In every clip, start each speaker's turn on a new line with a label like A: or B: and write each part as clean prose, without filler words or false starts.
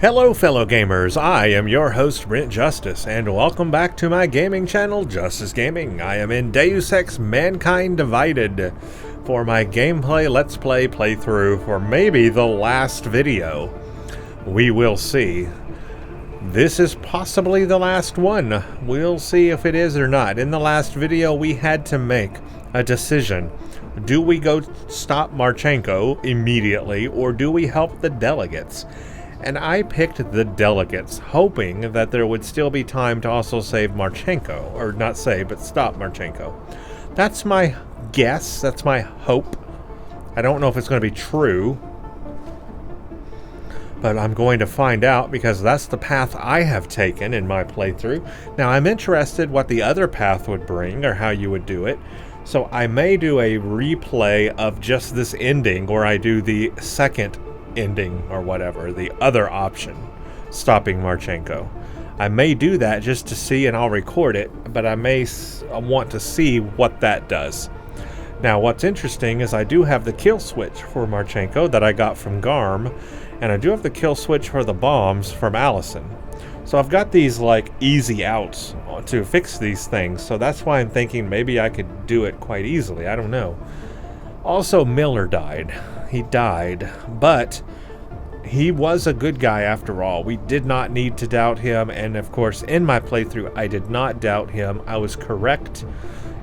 A: Hello fellow gamers, I am your host Brent Justice, and welcome back to my gaming channel, Justice Gaming. I am in Deus Ex Mankind Divided for my gameplay Let's Play playthrough for maybe the last video. We will see. This is possibly the last one. We'll see if it is or not. In the last video we had to make a decision. Do we go stop Marchenko immediately, or do we help the delegates? And I picked the delegates, hoping that there would still be time to also save Marchenko. Or not save, but stop Marchenko. That's my guess. That's my hope. I don't know if it's going to be true. But I'm going to find out, because that's the path I have taken in my playthrough. Now, I'm interested what the other path would bring, or how you would do it. So I may do a replay of just this ending, where I do the second ending or whatever, the other option, stopping Marchenko. I may do that just to see, and I'll record it, but I may want to see what that does. Now what's interesting is I do have the kill switch for Marchenko that I got from Garm, and I do have the kill switch for the bombs from Allison. So I've got these like easy outs to fix these things, so that's why I'm thinking maybe I could do it quite easily. I don't know. Also, Miller died. He died, but he was a good guy after all. We did not need to doubt him, and of course, in my playthrough, I did not doubt him. I was correct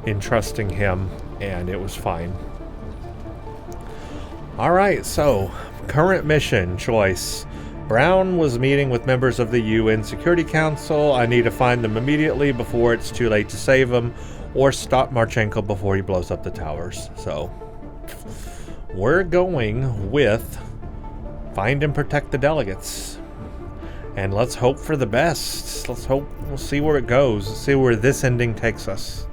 A: in trusting him, and it was fine. Alright, so, current mission choice. Brown was meeting with members of the UN Security Council. I need to find them immediately before it's too late to save them, or stop Marchenko before he blows up the towers. So we're going with find and protect the delegates. And let's hope for the best. Let's hope. We'll see where it goes. Let's see where this ending takes us.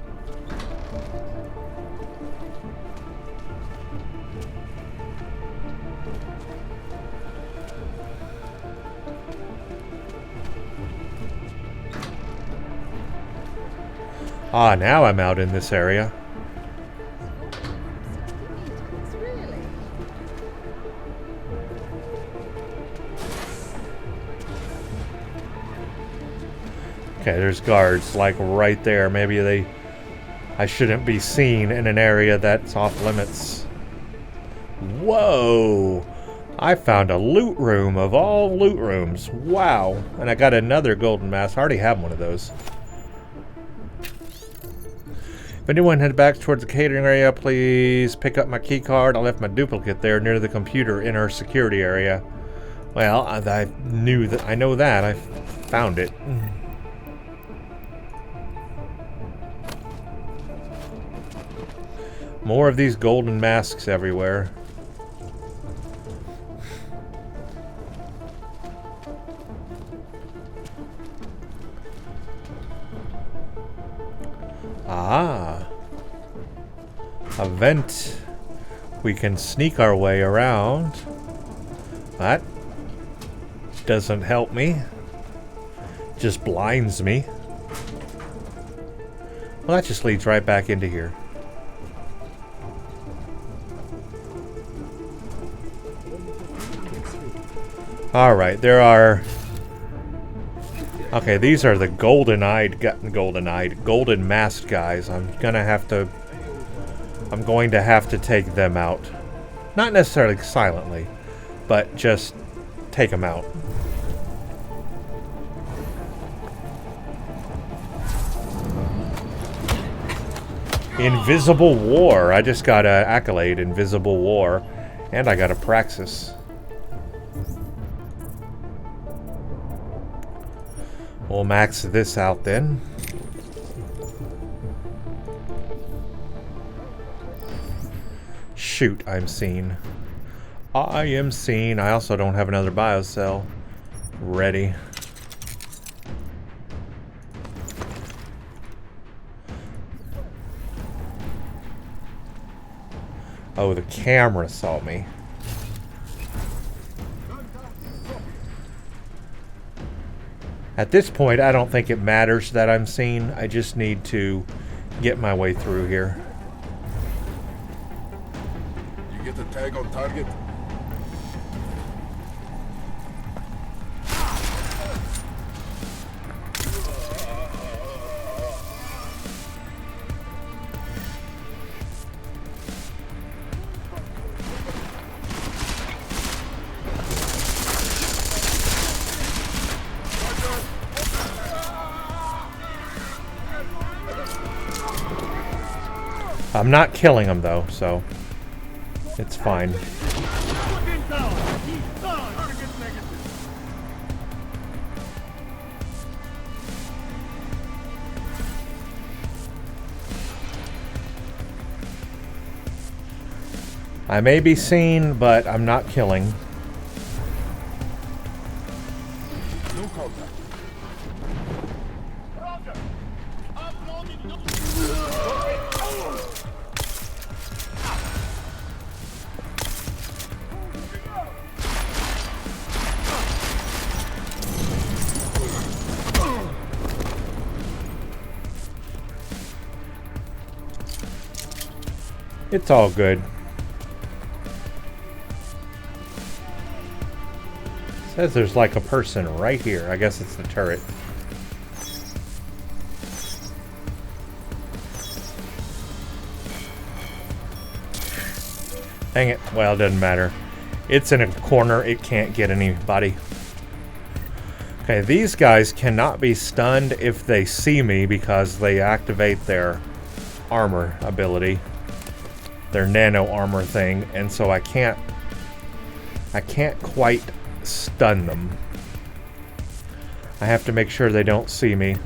A: Ah, now I'm out in this area. Okay, there's guards like right there. Maybe I shouldn't be seen in an area that's off limits. Whoa! I found a loot room of all loot rooms. Wow! And I got another golden mask. I already have one of those. If anyone head back towards the catering area, please pick up my key card. I left my duplicate there near the computer in our security area. Well, I knew that. I know that. I found it. More of these golden masks everywhere. Ah. A vent. We can sneak our way around. That doesn't help me. Just blinds me. Well, that just leads right back into here. Alright, there are... Okay, these are the golden masked guys. I'm going to have to take them out. Not necessarily silently, but just take them out. Invisible War. I just got an accolade, Invisible War, and I got a Praxis. We'll max this out then. Shoot, I'm seen. I am seen. I also don't have another biocell ready. Oh, the camera saw me. At this point, I don't think it matters that I'm seen. I just need to get my way through here.
B: You get the tag on target?
A: I'm not killing them though, so it's fine. I may be seen, but I'm not killing.
B: No contact.
A: It's all good. Says there's like a person right here. I guess it's the turret. Dang it. Well, it doesn't matter. It's in a corner. It can't get anybody. Okay, these guys cannot be stunned if they see me because they activate their armor ability. Their nano armor thing. And so I can't quite stun them. I have to make sure they don't see me.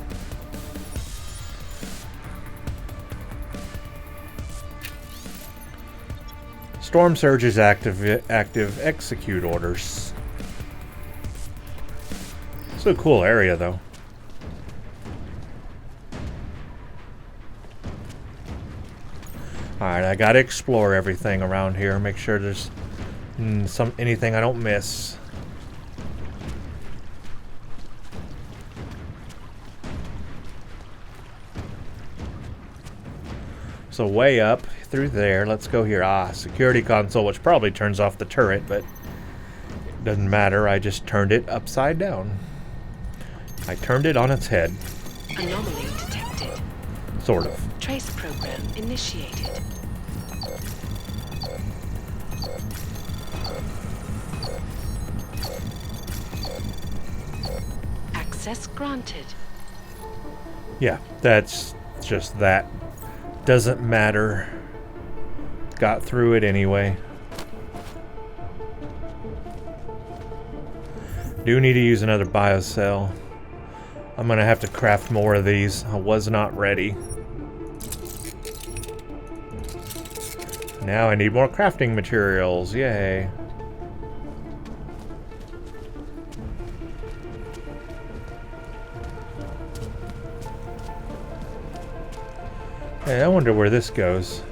A: Storm Surge is active execute orders. It's a cool area though. Alright, I gotta explore everything around here, make sure there's anything I don't miss. So way up through there, let's go here. Security console, which probably turns off the turret, but it doesn't matter. I just turned it upside down. I turned it on its head.
C: Anomaly detected.
A: Sort of.
C: Trace program initiated. Access granted.
A: Yeah, that's just that. Doesn't matter. Got through it anyway. Do need to use another biocell. I'm gonna have to craft more of these. I was not ready. Now I need more crafting materials. Yay. Hey, I wonder where this goes.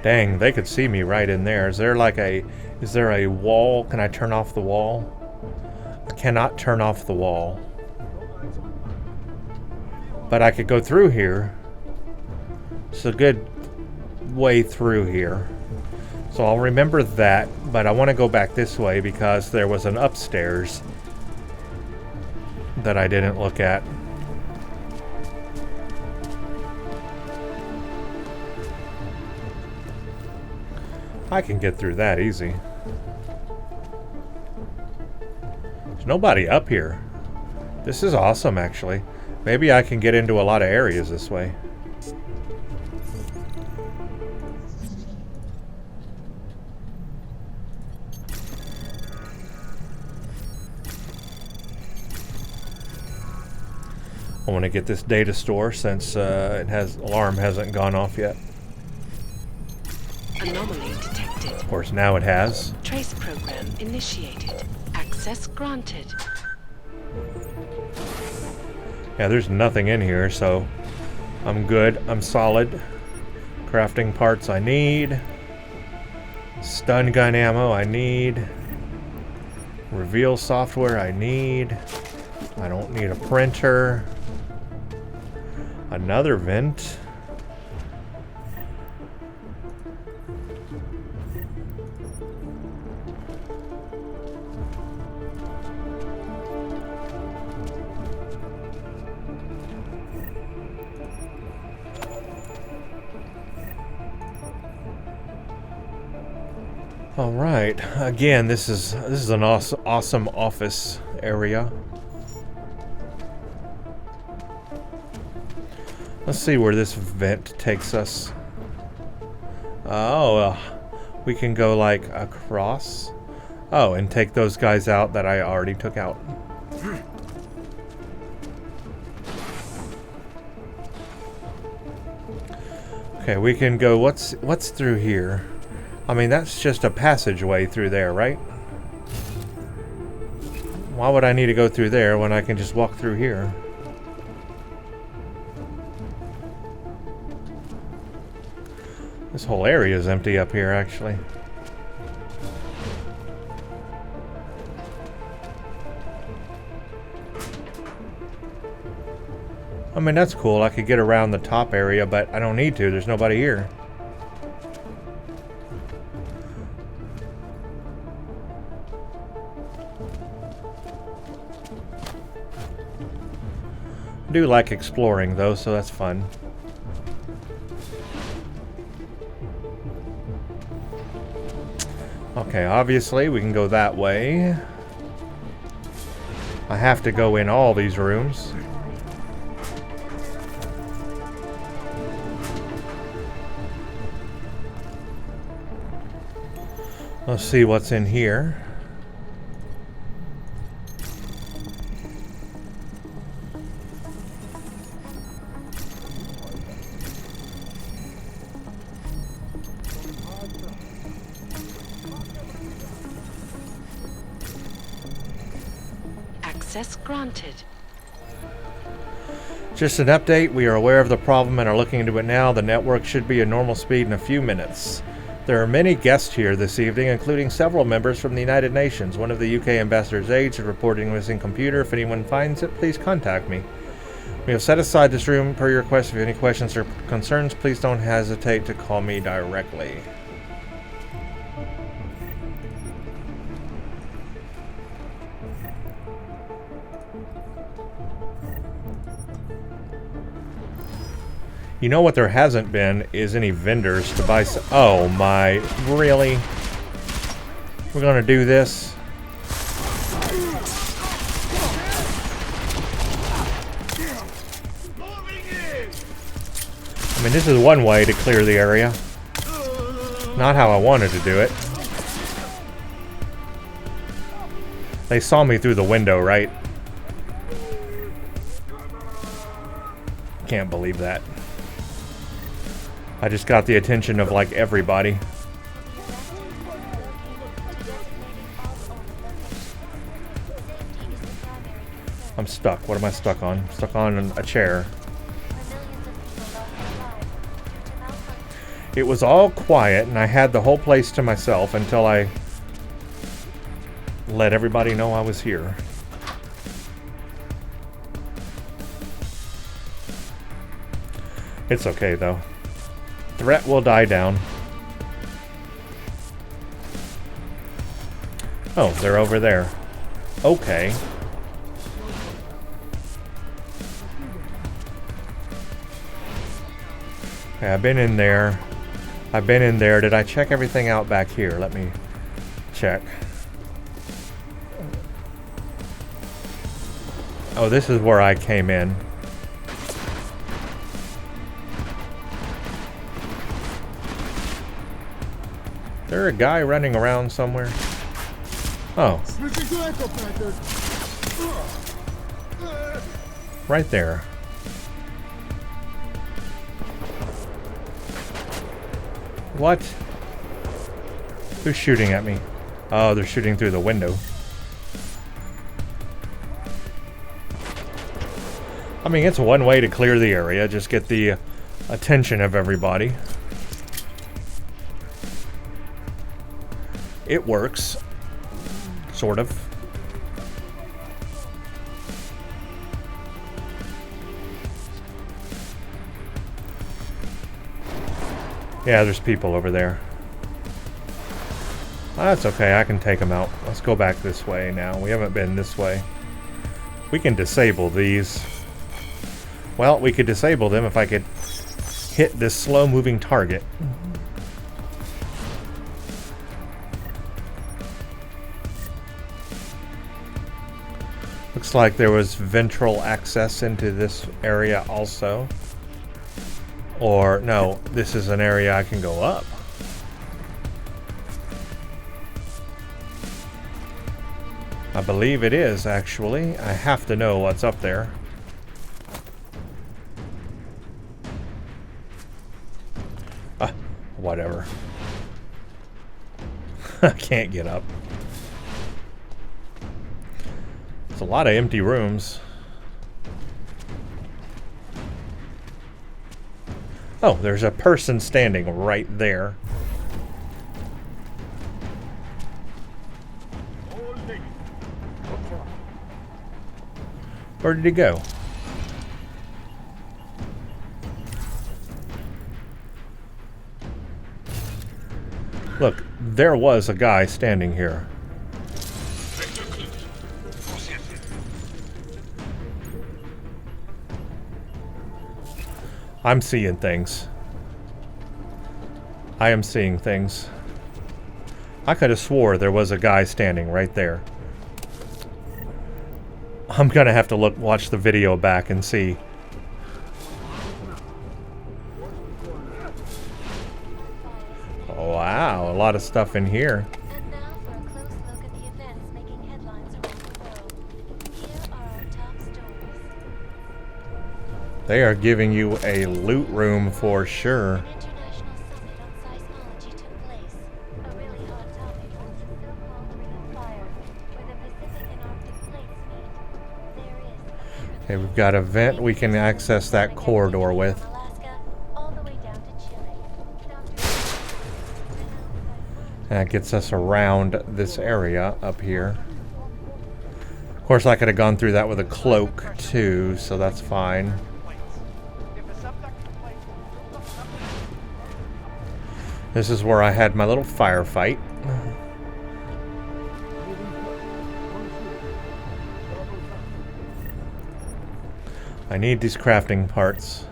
A: Dang, they could see me right in there. Is there a wall? Can I turn off the wall? I cannot turn off the wall. But I could go through here. It's a good way through here. So I'll remember that, but I want to go back this way because there was an upstairs that I didn't look at. I can get through that easy. There's nobody up here. This is awesome, actually. Maybe I can get into a lot of areas this way. I want to get this data store since alarm hasn't gone off yet.
C: Anomaly detected.
A: Of course, now it has.
C: Trace program initiated. Access granted.
A: Yeah, there's nothing in here, so I'm good. I'm solid. Crafting parts I need. Stun gun ammo I need. Reveal software I need. I don't need a printer. Another vent. All right. Again, this is an awesome office area. Let's see where this vent takes us. Oh, we can go like across. Oh, and take those guys out that I already took out. Okay, we can go. What's through here? I mean, that's just a passageway through there, right? Why would I need to go through there when I can just walk through here? This whole area is empty up here, actually. I mean, that's cool. I could get around the top area, but I don't need to. There's nobody here. I do like exploring, though, so that's fun. Okay, obviously, we can go that way. I have to go in all these rooms. Let's see what's in here.
C: Access granted.
A: Just an update. We are aware of the problem and are looking into it now. The network should be at normal speed in a few minutes. There are many guests here this evening, including several members from the United Nations. One of the UK ambassador's aides is reporting a missing computer. If anyone finds it, please contact me. We have set aside this room per your request. If you have any questions or concerns, please don't hesitate to call me directly. You know what there hasn't been is any vendors to buy some. Oh my, really? We're gonna do this? I mean, this is one way to clear the area. Not how I wanted to do it. They saw me through the window, right? Can't believe that. I just got the attention of, like, everybody. I'm stuck. What am I stuck on? I'm stuck on a chair. It was all quiet, and I had the whole place to myself until I let everybody know I was here. It's okay, though. Threat will die down. Oh, they're over there. Okay. Okay, I've been in there. I've been in there. Did I check everything out back here? Let me check. Oh, this is where I came in. Is there a guy running around somewhere? Oh. Right there. What? Who's shooting at me? Oh, they're shooting through the window. I mean, it's one way to clear the area. Just get the attention of everybody. It works. Sort of. Yeah, there's people over there. That's okay, I can take them out. Let's go back this way now. We haven't been this way. We can disable these. Well, we could disable them if I could hit this slow-moving target. Looks like there was ventral access into this area also. Or, no, this is an area I can go up. I believe it is, actually. I have to know what's up there. Whatever. I can't get up. It's a lot of empty rooms. Oh, there's a person standing right there. Where did he go? Look, there was a guy standing here. I'm seeing things. I am seeing things. I could have swore there was a guy standing right there. I'm gonna have to watch the video back and see. Oh, wow, a lot of stuff in here.
D: And now for a close look at the events making headlines around the world. Here are our top stories.
A: They are giving you a loot room for sure.
D: An international summit on seismology took place. A really hot topic was the so-called Ring of Fire, where the Pacific and Arctic plates meet. There is
A: Okay, we've got a vent we can access that corridor with.
D: Alaska, all the way down to Chile.
A: That gets us around this area up here. Of course, I could have gone through that with a cloak too, so that's fine. This is where I had my little firefight. I need these crafting parts.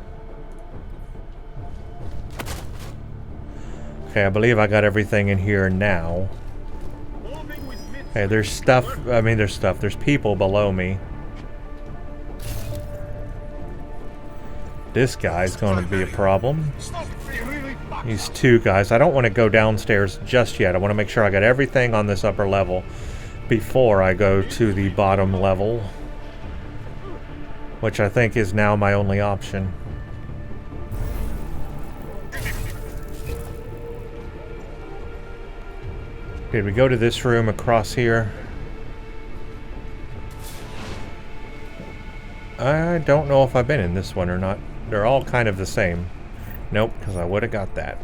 A: Okay, I believe I got everything in here now. Okay, there's stuff. There's people below me. This guy's going to be a problem. These two guys. I don't want to go downstairs just yet. I want to make sure I got everything on this upper level before I go to the bottom level, which I think is now my only option. Did we go to this room across here? I don't know if I've been in this one or not. They're all kind of the same. Nope, because I would have got that.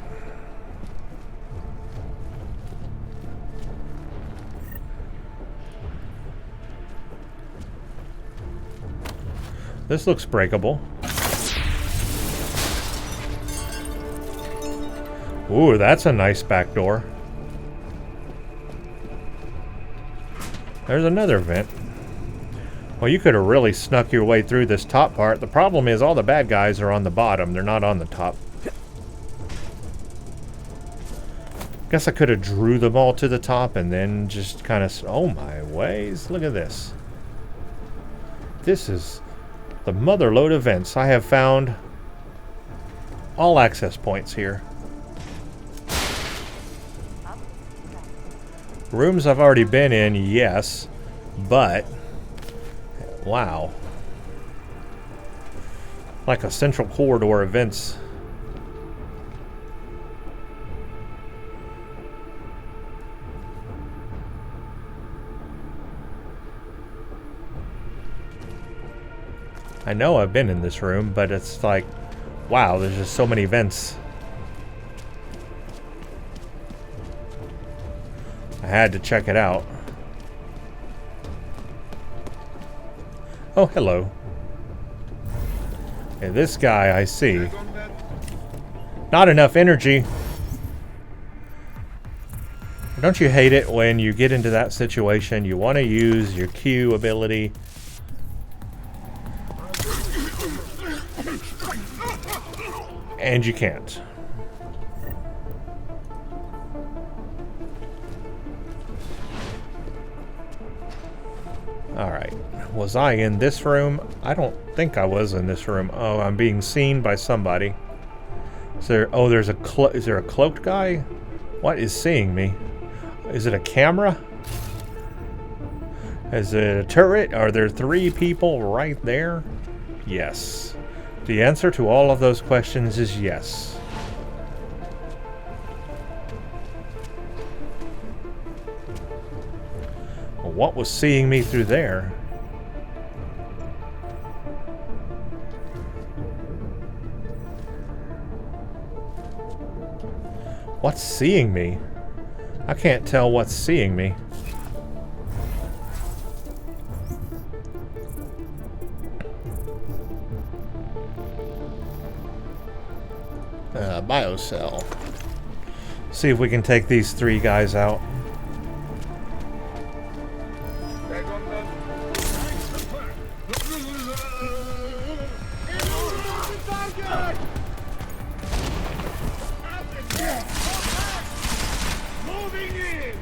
A: This looks breakable. Ooh, that's a nice back door. There's another vent. Well, you could have really snuck your way through this top part. The problem is all the bad guys are on the bottom. They're not on the top. Guess I could have drew them all to the top and then just kind of... Oh my ways. Look at this. This is the mother load of vents. I have found all access points here. Rooms I've already been in, yes, but wow. Like a central corridor of vents. I know I've been in this room, but it's like, wow, there's just so many vents. I had to check it out. Oh, hello. Okay, this guy I see. Not enough energy. Don't you hate it when you get into that situation? You want to use your Q ability. And you can't. Alright. Was I in this room? I don't think I was in this room. Oh, I'm being seen by somebody. Is there? Oh, there's a is there a cloaked guy? What is seeing me? Is it a camera? Is it a turret? Are there 3 people right there? Yes. The answer to all of those questions is yes. Well, what was seeing me through there? What's seeing me? I can't tell what's seeing me. Biocell. See if we can take these 3 guys out.
B: Back on them. Moving in.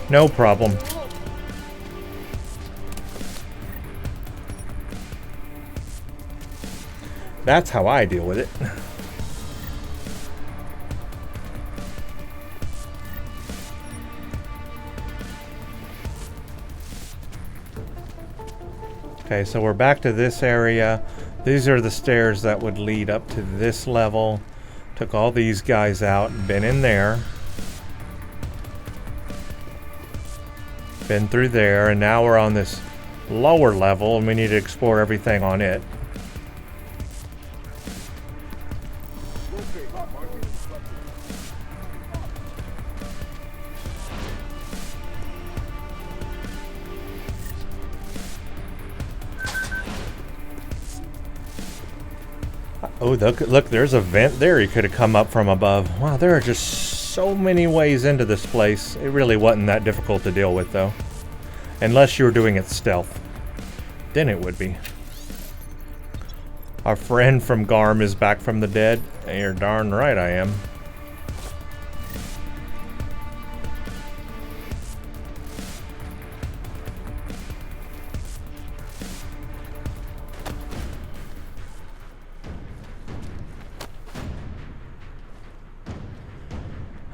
A: No problem. That's how I deal with it. Okay, so we're back to this area. These are the stairs that would lead up to this level. Took all these guys out, been in there. Been through there, and now we're on this lower level, and we need to explore everything on it. Oh, look, there's a vent there he could have come up from above. Wow, there are just so many ways into this place. It really wasn't that difficult to deal with, though. Unless you were doing it stealth. Then it would be. Our friend from Garm is back from the dead. And you're darn right I am.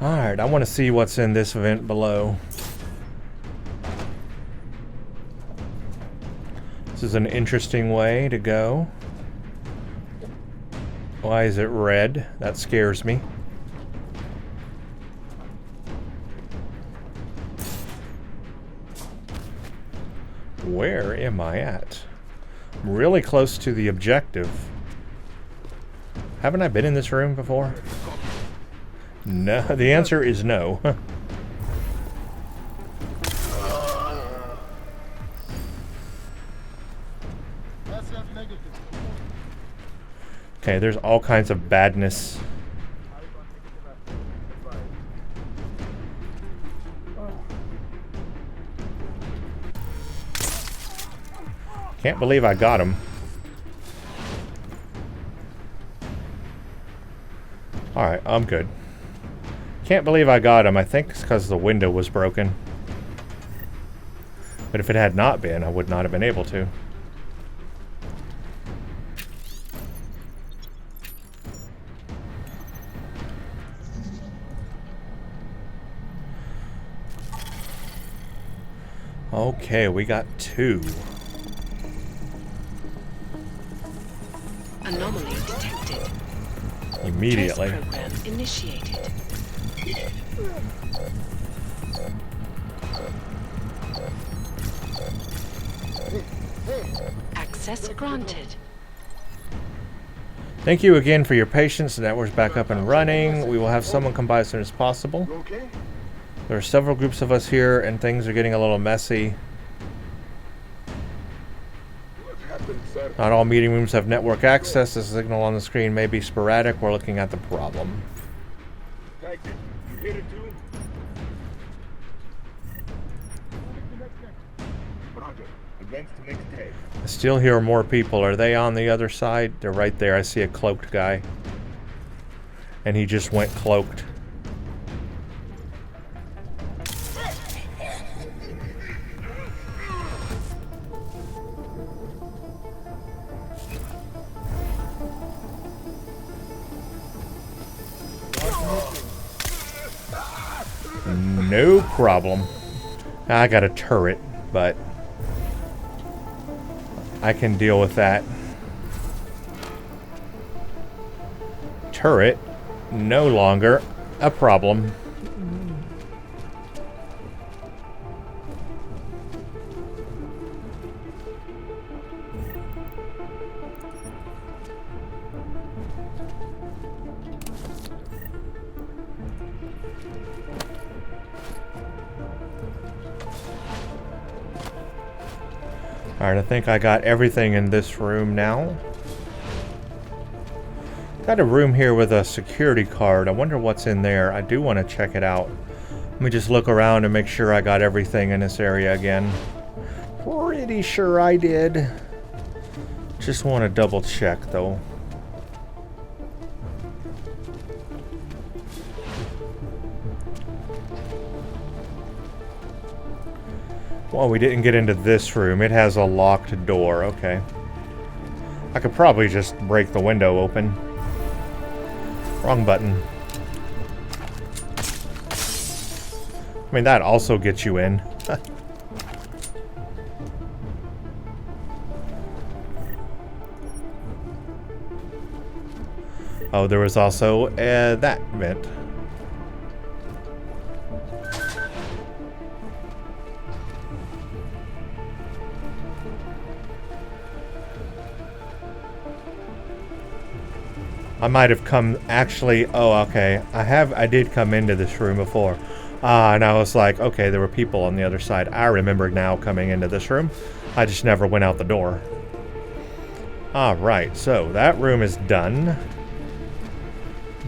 A: Alright, I want to see what's in this vent below. This is an interesting way to go. Why is it red? That scares me. Where am I at? I'm really close to the objective. Haven't I been in this room before? No, the answer is no. Okay, there's all kinds of badness. Can't believe I got him. Alright, I'm good. Can't believe I got him. I think it's because the window was broken. But if it had not been, I would not have been able to. Okay, we got 2.
C: Anomaly detected.
A: Immediately.
C: Test program initiated. Access granted.
A: Thank you again for your patience. The network's back up and running. We will have someone come by as soon as possible.
B: You okay?
A: There are several groups of us here, and things are getting a little messy.
B: What happened, sir?
A: Not all meeting rooms have network access. The signal on the screen may be sporadic. We're looking at the problem.
B: Tagged it. You hit it too? Roger. Advance to next tag.
A: I still hear more people. Are they on the other side? They're right there. I see a cloaked guy. And he just went cloaked. No problem. I got a turret, but I can deal with that. Turret, no longer a problem. Alright, I think I got everything in this room now. Got a room here with a security card. I wonder what's in there. I do want to check it out. Let me just look around and make sure I got everything in this area again. Pretty sure I did. Just want to double check though. Well, we didn't get into this room. It has a locked door. Okay. I could probably just break the window open. Wrong button. I mean, that also gets you in. Oh, there was also that vent. I might have come actually. Oh, okay. I did come into this room before. And I was like, okay, there were people on the other side. I remember now coming into this room. I just never went out the door. Alright, so that room is done.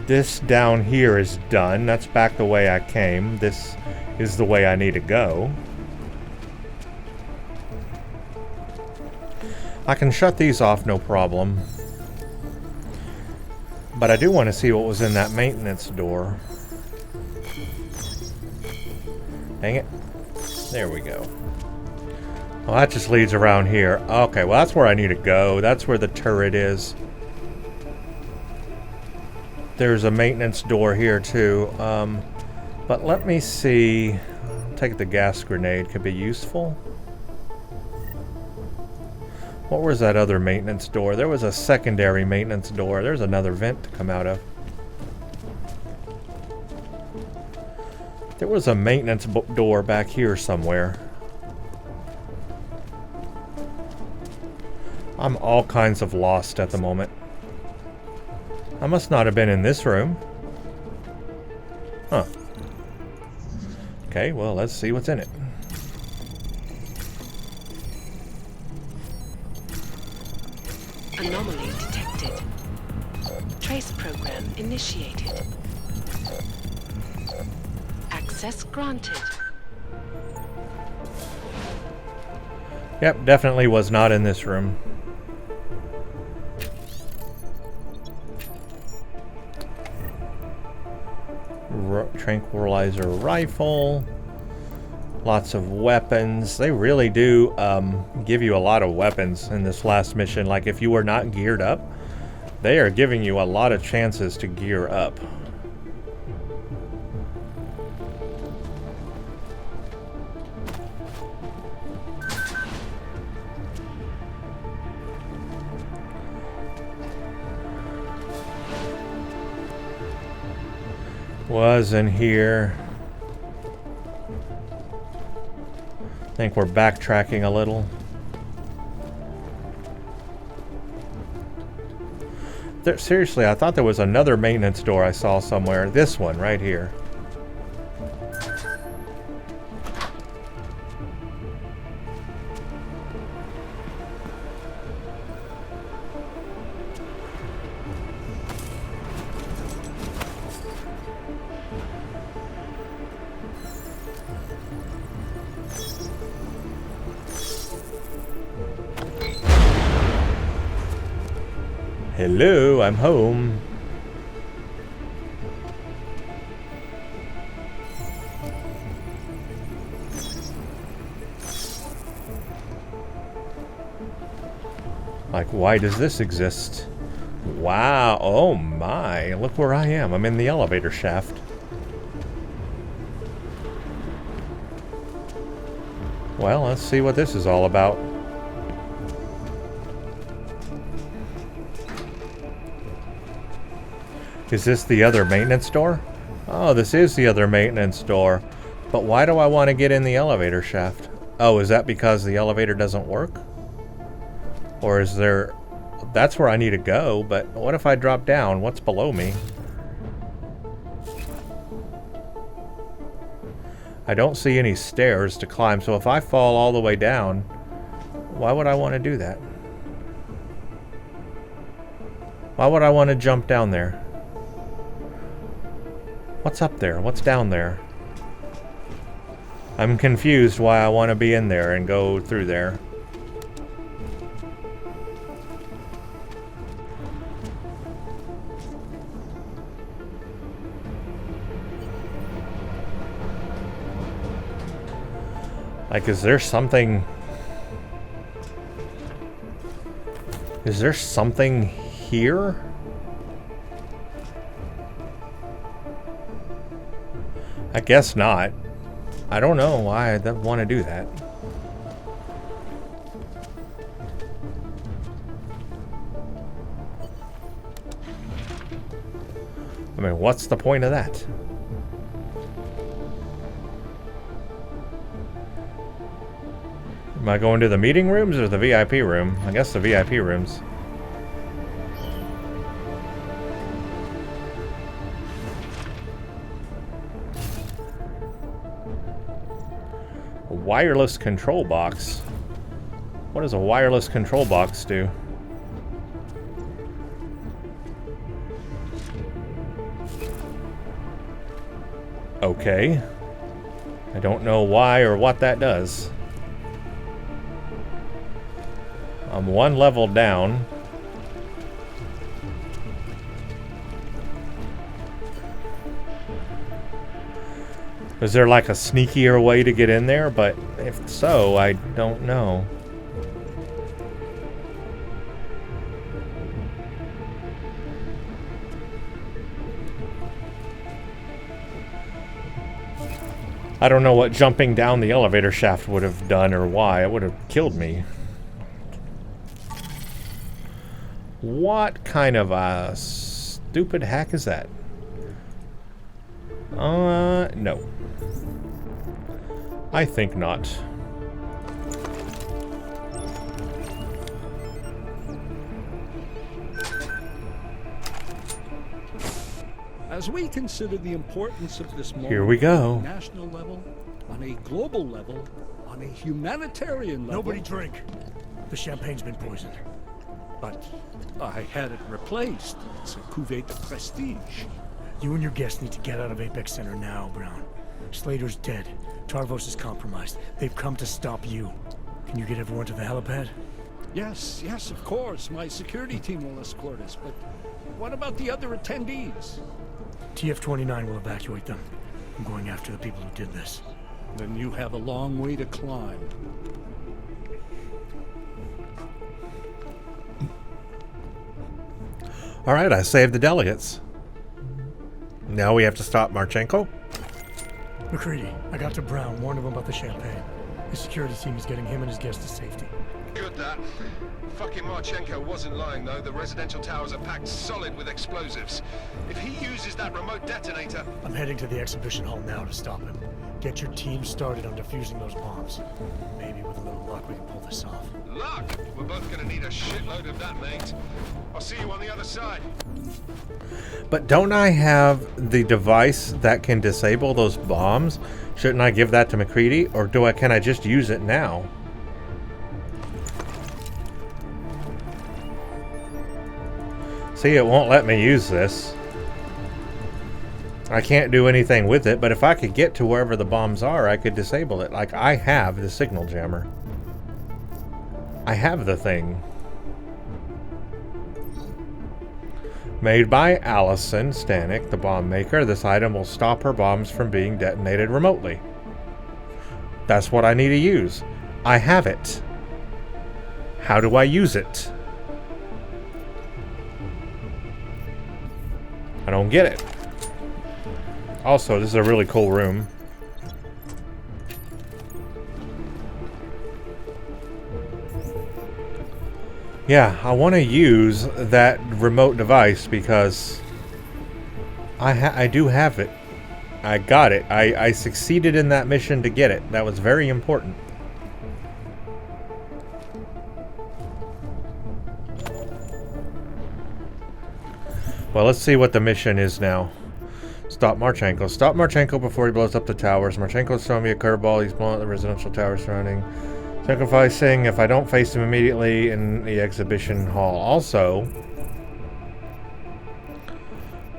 A: This down here is done. That's back the way I came. This is the way I need to go. I can shut these off, no problem. But I do want to see what was in that maintenance door. Dang it. There we go. Well, that just leads around here. Okay, well, that's where I need to go. That's where the turret is. There's a maintenance door here, too. But let me see. I'll take the gas grenade. Could be useful. What was that other maintenance door? There was a secondary maintenance door. There's another vent to come out of. There was a maintenance door back here somewhere. I'm all kinds of lost at the moment. I must not have been in this room. Huh. Okay, well, let's see what's in it.
C: Anomaly detected. Trace program initiated. Access granted.
A: Yep, definitely was not in this room. Tranquilizer rifle. Lots of weapons. They really do give you a lot of weapons in this last mission. Like, if you were not geared up, they are giving you a lot of chances to gear up. Was in here. I think we're backtracking a little. Seriously, I thought there was another maintenance door I saw somewhere. This one right here. Hello, I'm home. Like, why does this exist? Wow. Oh my. Look where I am. I'm in the elevator shaft. Well, let's see what this is all about. Is this the other maintenance door? Oh, this is the other maintenance door. But why do I want to get in the elevator shaft? Oh, is that because the elevator doesn't work? Or is there... That's where I need to go, but what if I drop down? What's below me? I don't see any stairs to climb, so if I fall all the way down, why would I want to do that? Why would I want to jump down there? What's up there? What's down there? I'm confused why I want to be in there and go through there. Like, is there something... Is there something here? I guess not. I don't know why I'd want to do that. I mean, what's the point of that? Am I going to the meeting rooms or the VIP room? I guess the VIP rooms. A wireless control box. What does a wireless control box do? Okay. I don't know why or what that does. I'm one level down. Is there like a sneakier way to get in there? But if so, I don't know. I don't know what jumping down the elevator shaft would have done or why. It would have killed me. What kind of a stupid hack is that? No. I think not.
E: As we consider the importance of this moment
A: Here we go.
E: on a national level, on a global level, on a humanitarian level...
F: Nobody drink. The champagne's been poisoned.
E: But I had it replaced. It's a cuvée de prestige.
F: You and your guests need to get out of Apex Center now, Brown. Slater's dead. Tarvos is compromised. They've come to stop you. Can you get everyone to the helipad?
E: Yes, of course. My security team will escort us. But what about the other attendees?
F: TF-29 will evacuate them. I'm going after the people who did this.
E: Then you have a long way to climb.
A: All right, I saved the delegates. Now we have to stop Marchenko?
F: McCready, I got to Brown, warned him about the champagne. His security team is getting him and his guests to safety.
G: Good, that. Fucking Marchenko wasn't lying, though. The residential towers are packed solid with explosives. If he uses that remote detonator...
F: I'm heading to the exhibition hall now to stop him. Get your team started on defusing those bombs. Maybe with a little luck we can pull this off.
G: Luck! We're both gonna need a shitload of that, mate. I'll see you on the other side.
A: But don't I have the device that can disable those bombs? Shouldn't I give that to McCready? Or can I just use it now? See, it won't let me use this. I can't do anything with it, but if I could get to wherever the bombs are, I could disable it. Like, I have the signal jammer. I have the thing. Made by Allison Stanek, the bomb maker, this item will stop her bombs from being detonated remotely. That's what I need to use. I have it. How do I use it? I don't get it. Also, this is a really cool room. Yeah, I want to use that remote device because I do have it. I got it. I succeeded in that mission to get it. That was very important. Well, let's see what the mission is now. Stop Marchenko. Stop Marchenko before he blows up the towers. Marchenko's throwing me a curveball. He's blowing up the residential towers surrounding. Sacrificing if I don't face him immediately in the exhibition hall. Also,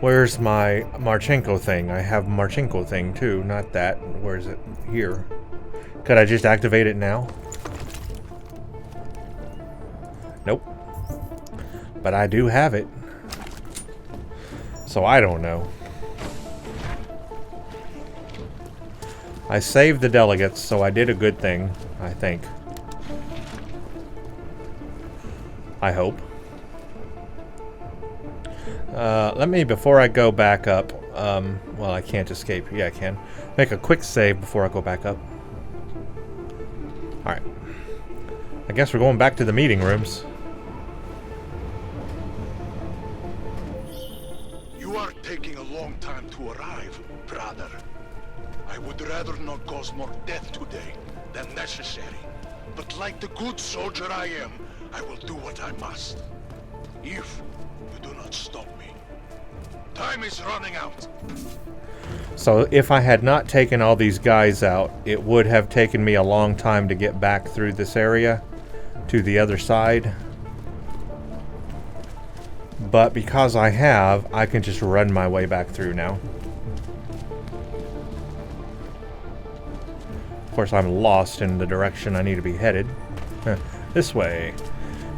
A: where's my Marchenko thing? I have Marchenko thing too, not that. Where is it? Here. Could I just activate it now? Nope. But I do have it. So I don't know. I saved the delegates, so I did a good thing, I think. I hope. Let me, before I go back up, well, I can't escape. Yeah, I can. Make a quick save before I go back up. Alright. I guess we're going back to the meeting rooms.
H: You are taking a long time to arrive, brother. I would rather not cause more death today than necessary. But like the good soldier I am, I will do what I must. If you do not stop me. Time is running out.
A: So if I had not taken all these guys out, it would have taken me a long time to get back through this area to the other side. But because I have, I can just run my way back through now. Of course, I'm lost in the direction I need to be headed. This way.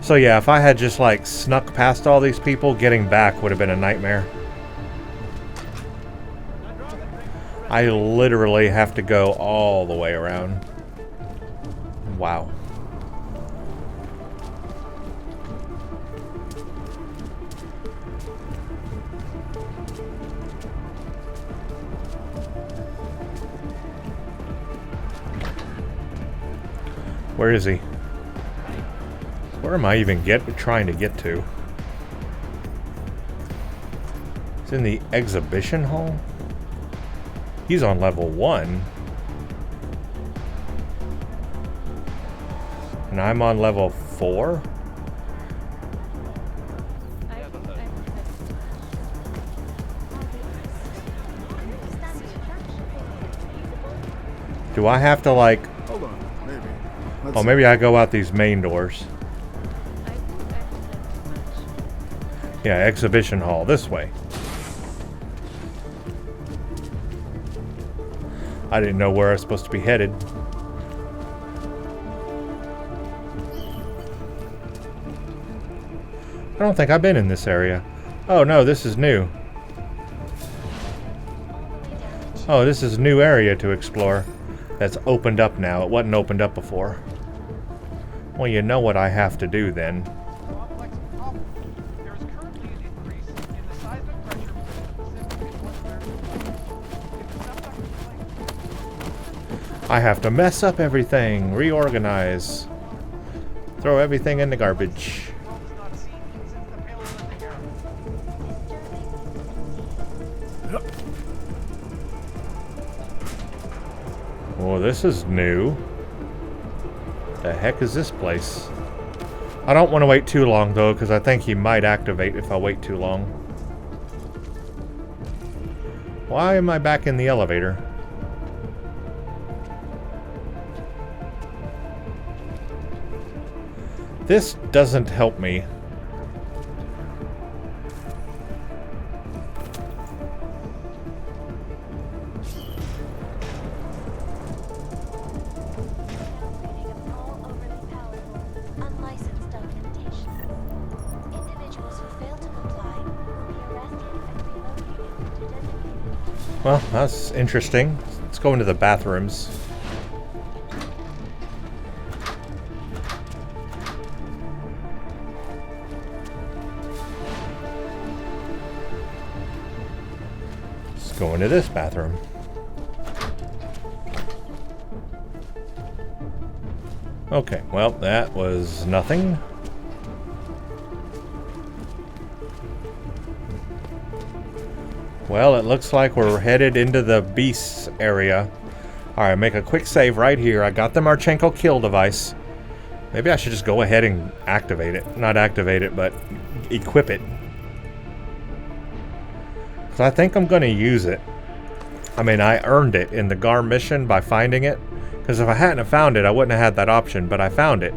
A: So yeah, if I had just like snuck past all these people, getting back would have been a nightmare. I literally have to go all the way around. Wow. Where is he? Where am I even trying to get to? It's in the exhibition hall? He's on level 1. And I'm on level 4? Do I have to like...
B: Hold on, maybe.
A: Oh, maybe I go out these main doors. Yeah, exhibition hall. This way. I didn't know where I was supposed to be headed. I don't think I've been in this area. Oh no, this is new. Oh, this is a new area to explore. That's opened up now. It wasn't opened up before. Well, you know what I have to do then. I have to mess up everything, reorganize, throw everything in the garbage. Oh, this is new. The heck is this place? I don't want to wait too long though, because I think he might activate if I wait too long. Why am I back in the elevator? This doesn't help me. Well, that's interesting. Let's go into the bathrooms. go into this bathroom. Okay, well, that was nothing. Well, it looks like we're headed into the beasts area. Alright, make a quick save right here. I got the Marchenko kill device. Maybe I should just go ahead and activate it. Not activate it, but equip it. Because I think I'm going to use it. I mean, I earned it in the GAR mission by finding it. Because if I hadn't have found it, I wouldn't have had that option, but I found it.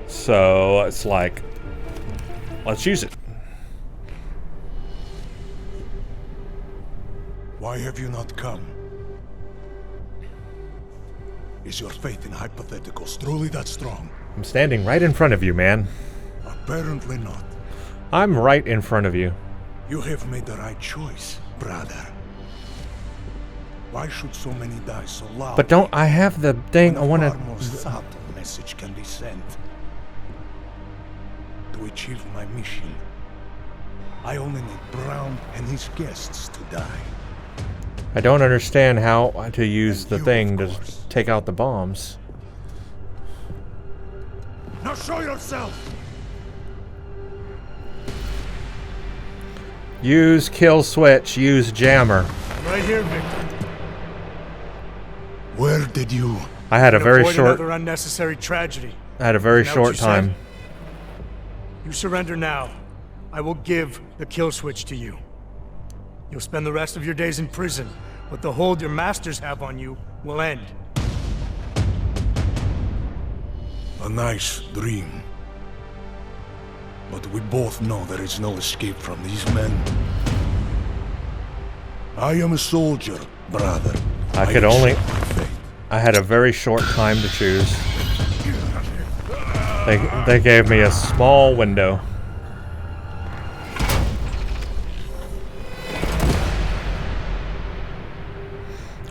A: So, it's like, let's use it.
H: Why have you not come? Is your faith in hypotheticals truly that strong?
A: I'm standing right in front of you, man.
H: Apparently not.
A: I'm right in front of you.
H: You have made the right choice, brother. Why should so many die so loud?
A: But don't I have the thing? I want
H: Far more
A: to...
H: subtle message can be sent. To achieve my mission, I only need Brown and his guests to die.
A: I don't understand how to use
H: And
A: the
H: you,
A: thing
H: of
A: to
H: course.
A: take out the bombs.
H: Now show yourself!
A: Use kill switch, use jammer.
F: Right here, Victor.
H: Where did you...
A: I had a
F: And
A: very
F: avoid
A: short
F: another unnecessary tragedy.
A: I had a very
F: Isn't that what
A: short
F: you said?
A: time.
F: You surrender now. I will give the kill switch to you. You'll spend the rest of your days in prison, but the hold your masters have on you will end.
H: A nice dream. But we both know there is no escape from these men. I am a soldier, brother.
A: I could only...
H: accept my fate.
A: I had a very short time to choose. They gave me a small window.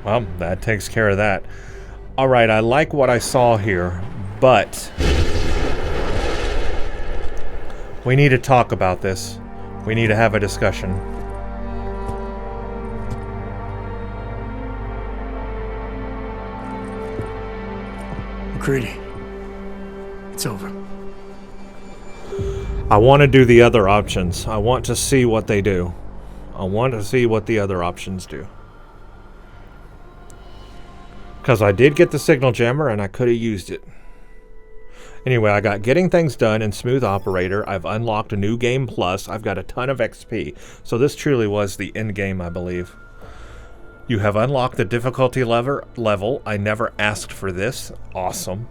A: Well, that takes care of that. Alright, I like what I saw here, but we need to talk about this. We need to have a discussion.
F: McCready, it's over.
A: I want to do the other options. I want to see what they do. I want to see what the other options do. Because I did get the signal jammer and I could have used it. Anyway, I got Getting Things Done and Smooth Operator. I've unlocked a new game plus. I've got a ton of XP. So this truly was the end game, I believe. You have unlocked the difficulty level. I never asked for this. Awesome.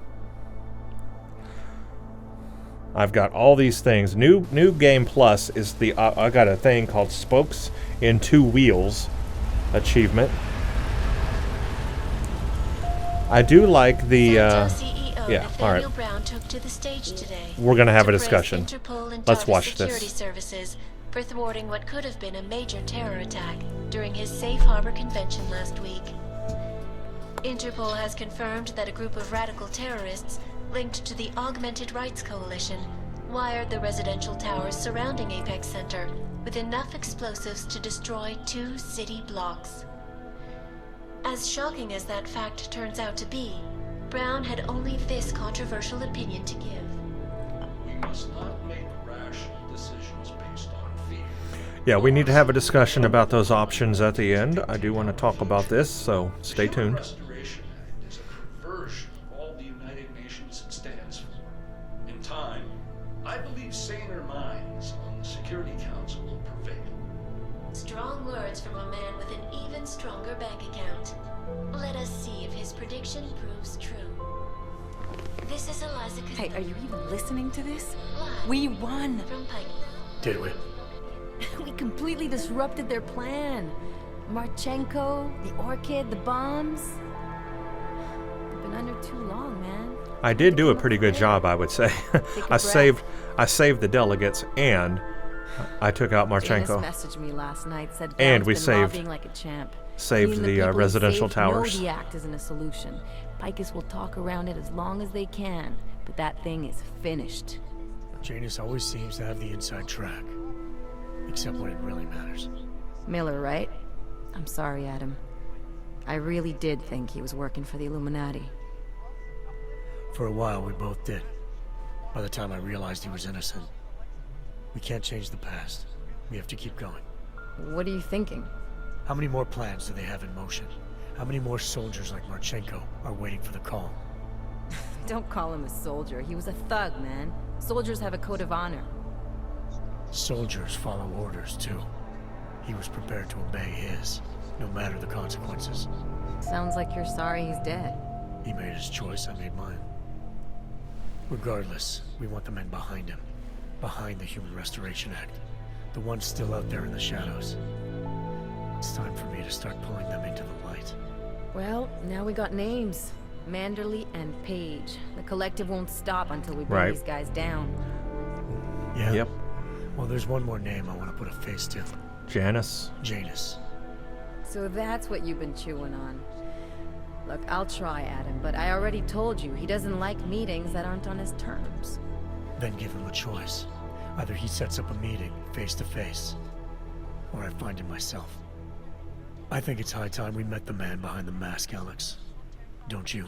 A: I've got all these things. New game plus is the... I got a thing called Spokes in Two Wheels achievement. I do like the... yeah, all right.
D: Brown took to the stage today.
A: We're going to have a
D: to praise
A: discussion.
D: Interpol and
A: Let's
D: Target
A: watch
D: Security
A: this.
D: Services for thwarting what could have been a major terror attack during his Safe Harbor convention last week. Interpol has confirmed that a group of radical terrorists linked to the Augmented Rights Coalition wired the residential towers surrounding Apex Center with enough explosives to destroy 2 city blocks. As shocking as that fact turns out to be, Brown had only this controversial opinion to give.
E: We must not make rash decisions based on fear.
A: Yeah, we need to have a discussion about those options at the end. I do want to talk about this, so stay
E: The
A: tuned.
E: Restoration Act is a perversion of all the United Nations stands for. In time, I believe saner minds on the Security Council will prevail.
D: Strong words from a man with an even stronger bank account. Let us see if his prediction proves true. This is Eliza
I: Hey,
D: Kazan
I: are you even listening to this?
D: live
I: We won!
D: from Pike.
F: Did we?
I: We completely disrupted their plan. Marchenko, the orchid, the bombs. They've been under too long, man.
A: I did do a pretty good job, I would say. I saved the delegates and I took out
I: Janice
A: Marchenko.
I: messaged me last night, said
A: And
I: Brown's
A: we
I: been
A: saved-
I: lobbying like a champ.
A: saved
I: He and
A: the,
I: people he
A: residential
I: saved
A: towers.
I: know the act isn't a solution. Picus will talk around it as long as they can, but that thing is finished.
F: Janus always seems to have the inside track. Except when it really matters.
I: Miller, right? I'm sorry, Adam. I really did think he was working for the Illuminati.
F: For a while, we both did. By the time I realized he was innocent. We can't change the past. We have to keep going.
I: What are you thinking?
F: How many more plans do they have in motion? How many more soldiers like Marchenko are waiting for the call?
I: Don't call him a soldier. He was a thug, man. Soldiers have a code of honor.
F: Soldiers follow orders, too. He was prepared to obey his, no matter the consequences.
I: Sounds like you're sorry he's dead.
F: He made his choice, I made mine. Regardless, we want the men behind him. Behind the Human Restoration Act. The ones still out there in the shadows. It's time for me to start pulling them into the light.
I: Well, now we got names. Manderley and Page. The collective won't stop until we bring these guys down.
F: Yeah?
A: Yep.
F: Well, there's one more name I want to put a face to.
A: Janice.
F: Janus.
I: So that's what you've been chewing on. Look, I'll try, Adam, but I already told you he doesn't like meetings that aren't on his terms.
F: Then give him a choice. Either he sets up a meeting, face to face, or I find him myself. I think it's high time we met the man behind the mask, Alex. Don't you?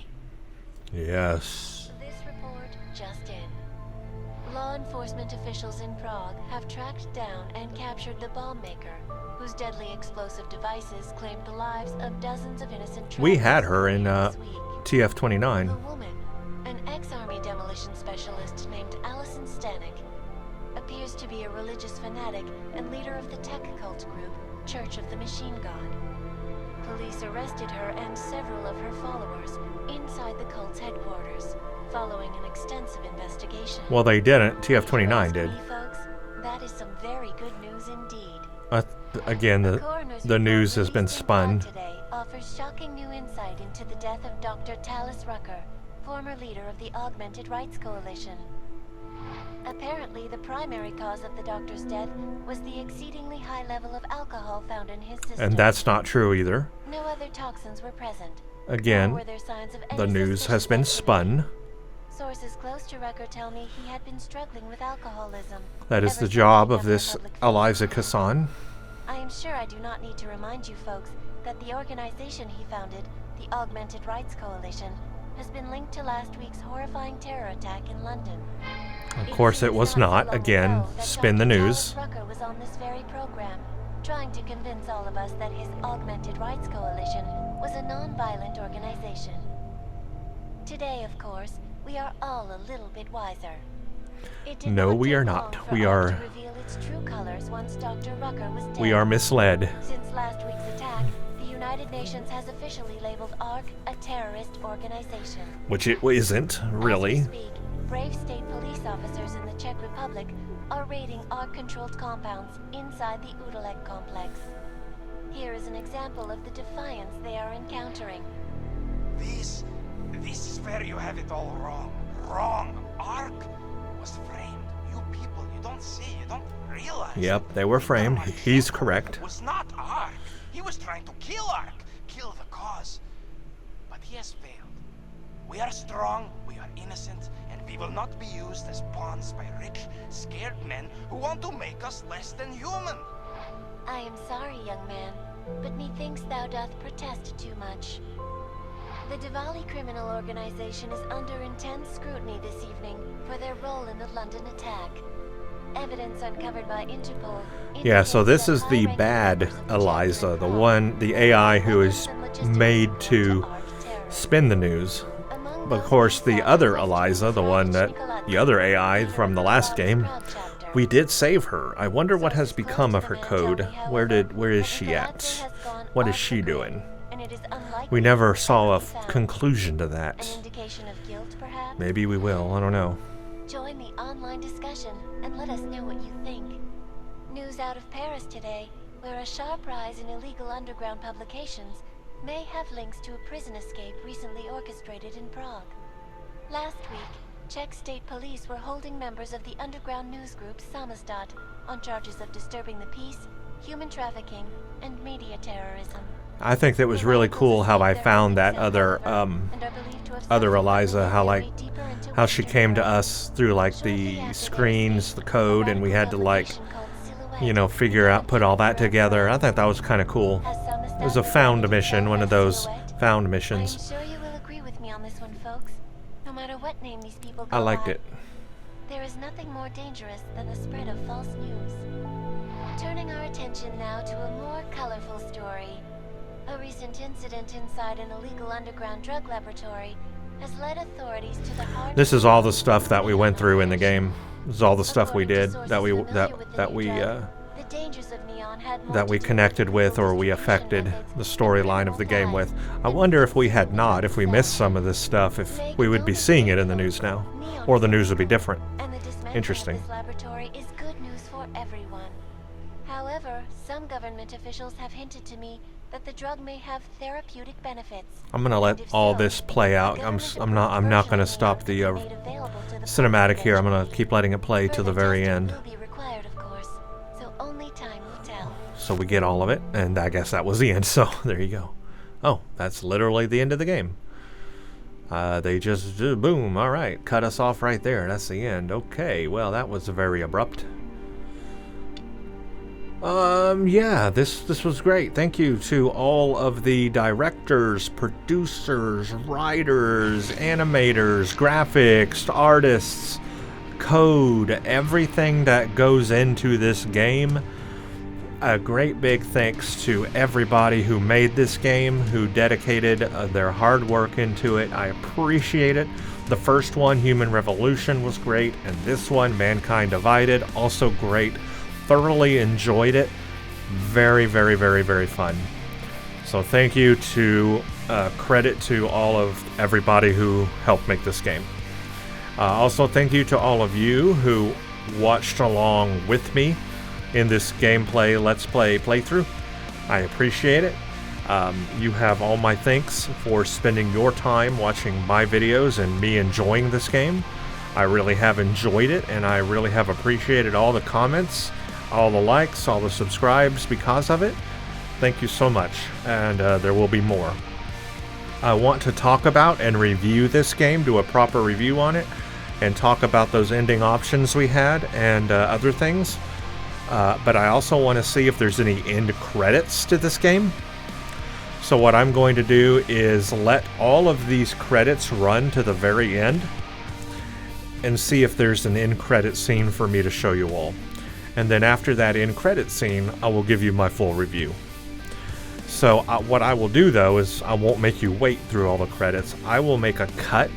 A: Yes.
D: This report just in. Law enforcement officials in Prague have tracked down and captured the bomb maker, whose deadly explosive devices claimed the lives of dozens of innocent
A: We had her in
D: this week.
A: TF-29.
D: A woman, an ex-army demolition specialist named Allison Stanek, appears to be a religious fanatic and leader of the tech cult group, Church of the Machine God. Police arrested her and several of her followers inside the cult's headquarters, following an extensive investigation.
A: Well, they didn't. TF-29 did.
D: Me, folks, that is some very good news indeed.
A: Again, the news has been spun.
D: Today offers shocking new insight into the death of Dr. Talis Rucker, former leader of the Augmented Rights Coalition. Apparently, the primary cause of the doctor's death was the exceedingly high level of alcohol found in his system.
A: And that's not true either.
D: No other toxins were present.
A: Again,
D: Were there signs of
A: the
D: any
A: news has been
D: suspicious
A: spun.
D: Sources close to Rucker tell me he had been struggling with alcoholism.
A: That is
D: ever
A: the
D: since
A: job
D: he
A: of
D: left
A: this
D: the public
A: Eliza Kassan.
D: I am sure I do not need to remind you folks that the organization he founded, the Augmented Rights Coalition, has been linked to last week's horrifying terror attack in London.
A: Of course it was not. Again, spin the news.
D: Rucker was on this very program, trying to convince all of us that his Augmented Rights Coalition was a non-violent organization. Today, of course, we are all a little bit wiser. It did
A: No,
D: not
A: we
D: take
A: are
D: long
A: not.
D: for
A: We
D: ARC
A: are.
D: to reveal its true colors once Dr. Rucker was dead.
A: We are misled.
D: Since last week's attack, the United Nations has officially labeled ARC a terrorist organization.
A: Which it isn't, really.
D: As we speak, brave state police officers in the Czech Republic are raiding ARC-controlled compounds inside the Udalek complex. Here is an example of the defiance they are encountering.
J: This is where you have it all wrong. Wrong. ARC was framed. You people, you don't see, you don't realize.
A: Yep, they were framed. He's correct.
J: It was not ARC. He was trying to kill ARC, kill the cause. But he has failed. We are strong, we are innocent, and we will not be used as pawns by rich, scared men who want to make us less than human.
D: I am sorry, young man, but methinks thou doth protest too much. The Diwali criminal organization is under intense scrutiny this evening for their role in the London attack. Evidence uncovered by Interpol.
A: Yeah, so this is the
D: indicates that
A: bad
D: high-ranking members of
A: Eliza,
D: Jensen
A: the
D: Prague
A: one, the AI who is
D: some logistical
A: made
D: support
A: to
D: ARC terrorists.
A: spin the news.
D: Among
A: But of
D: those
A: course,
D: we
A: the
D: saw
A: other
D: was
A: Eliza, the one that, the other AI from the last game, we did save her. I wonder what has become of her code. Where is she at? What is she doing? We never saw a conclusion to
D: An
A: that.
D: indication of guilt, perhaps?
A: Maybe we will, I don't know.
D: Join the online discussion and let us know what you think. News out of Paris today, where a sharp rise in illegal underground publications may have links to a prison escape recently orchestrated in Prague. Last week, Czech state police were holding members of the underground news group Samizdat on charges of disturbing the peace, human trafficking, and media terrorism.
A: I think that was really cool how I found that other Eliza, how she came to us through like the screens, the code, and we had to like, you know, figure out, put all that together. I thought that was kind of cool. It was a found mission, one of those found
D: I'm
A: missions.
D: sure you will agree with me on this one, folks. No matter what name these people go
A: I liked
D: by,
A: it.
D: there is nothing more dangerous than the spread of false news. Turning our attention now to a more colorful story. A recent incident inside an illegal underground drug laboratory has led authorities to the hard.
A: This is all the stuff that we went through in the game. This is all the stuff we did that we connected with or we affected the storyline of the game with. I wonder if we had not, if we missed some of this stuff, if we would be seeing it in the news now, or the news would be different. Interesting.
D: This laboratory is good news for everyone. However, some government officials have hinted to me that the drug may have therapeutic benefits.
A: I'm gonna let all this play out. I'm not gonna stop the cinematic here. I'm gonna keep letting it play to the very end. So we get all of it, and I guess that was the end. So there you go. Oh, that's literally the end of the game. They just boom. All right, cut us off right there. That's the end. Okay. Well, that was very abrupt. Yeah, this was great. Thank you to all of the directors, producers, writers, animators, graphics, artists, code, everything that goes into this game. A great big thanks to everybody who made this game, who dedicated their hard work into it. I appreciate it. The first one, Human Revolution, was great, and this one, Mankind Divided, also great. Thoroughly enjoyed it. Very, very, very, very fun. So thank you to credit to all of everybody who helped make this game. Also thank you to all of you who watched along with me in this gameplay Let's Play playthrough. I appreciate it. You have all my thanks for spending your time watching my videos and me enjoying this game. I really have enjoyed it, and I really have appreciated all the comments, all the likes, all the subscribes because of it. Thank you so much, and there will be more. I want to talk about and review this game, do a proper review on it, and talk about those ending options we had and other things. But I also want to see if there's any end credits to this game. So what I'm going to do is let all of these credits run to the very end and see if there's an end credit scene for me to show you all. And then after that end credit scene, I will give you my full review. So what I will do though is I won't make you wait through all the credits. I will make a cut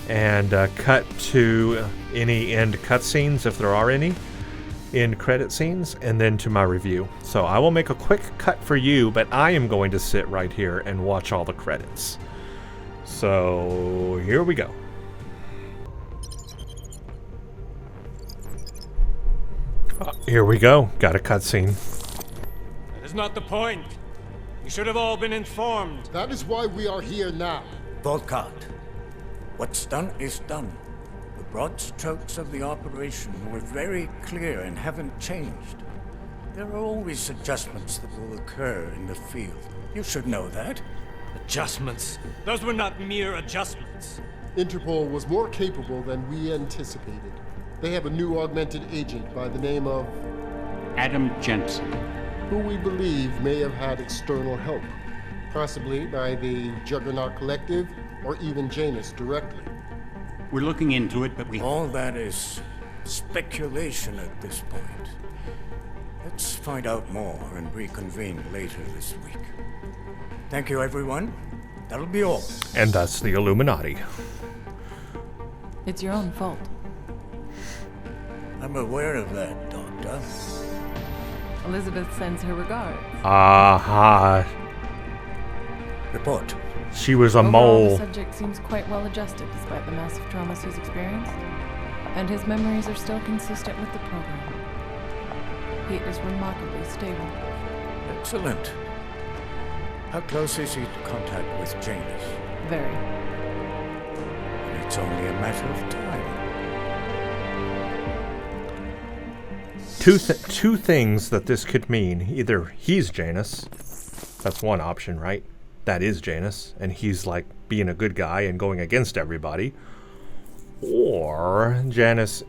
A: and cut to any end cutscenes if there are any end credit scenes, and then to my review. So I will make a quick cut for you, but I am going to sit right here and watch all the credits. So here we go. Here we go. Got a cutscene.
K: That is not the point. You should have all been informed.
B: That is why we are here now.
L: Volkart. What's done is done. The broad strokes of the operation were very clear and haven't changed. There are always adjustments that will occur in the field. You should know that.
K: Adjustments? Those were not mere adjustments.
B: Interpol was more capable than we anticipated. They have a new augmented agent by the name of
M: Adam Jensen,
B: who we believe may have had external help, possibly by the Juggernaut Collective or even Janus directly.
M: We're looking into it, but
L: all that is speculation at this point. Let's find out more and reconvene later this week. Thank you, everyone. That'll be all.
A: And that's the Illuminati.
N: It's your own fault.
L: I'm aware of that, Doctor.
N: Elizabeth sends her regards.
A: Aha.
L: Report.
A: She was a
N: Overall,
A: mole.
N: The subject seems quite well adjusted despite the massive traumas he's experienced, and his memories are still consistent with the program. He is remarkably stable.
L: Excellent. How close is he to contact with Janus?
N: Very.
L: And it's only a matter of time.
A: Two things that this could mean. Either he's Janus. That's one option, right? That is Janus, and he's like being a good guy and going against everybody. Or Janus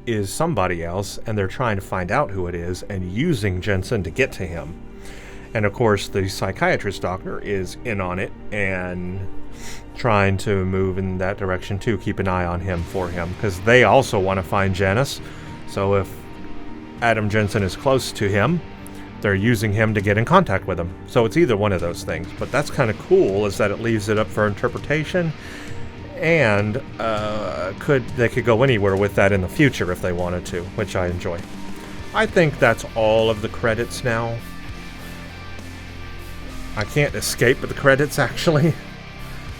A: is somebody else, and they're trying to find out who it is and using Jensen to get to him. And of course, the psychiatrist doctor is in on it and trying to move in that direction too. Keep an eye on him for him, because they also want to find Janice. So if Adam Jensen is close to him, they're using him to get in contact with him. So it's either one of those things. But that's kind of cool, is that it leaves it up for interpretation. And they could go anywhere with that in the future if they wanted to, which I enjoy. I think that's all of the credits now. I can't escape the credits, actually.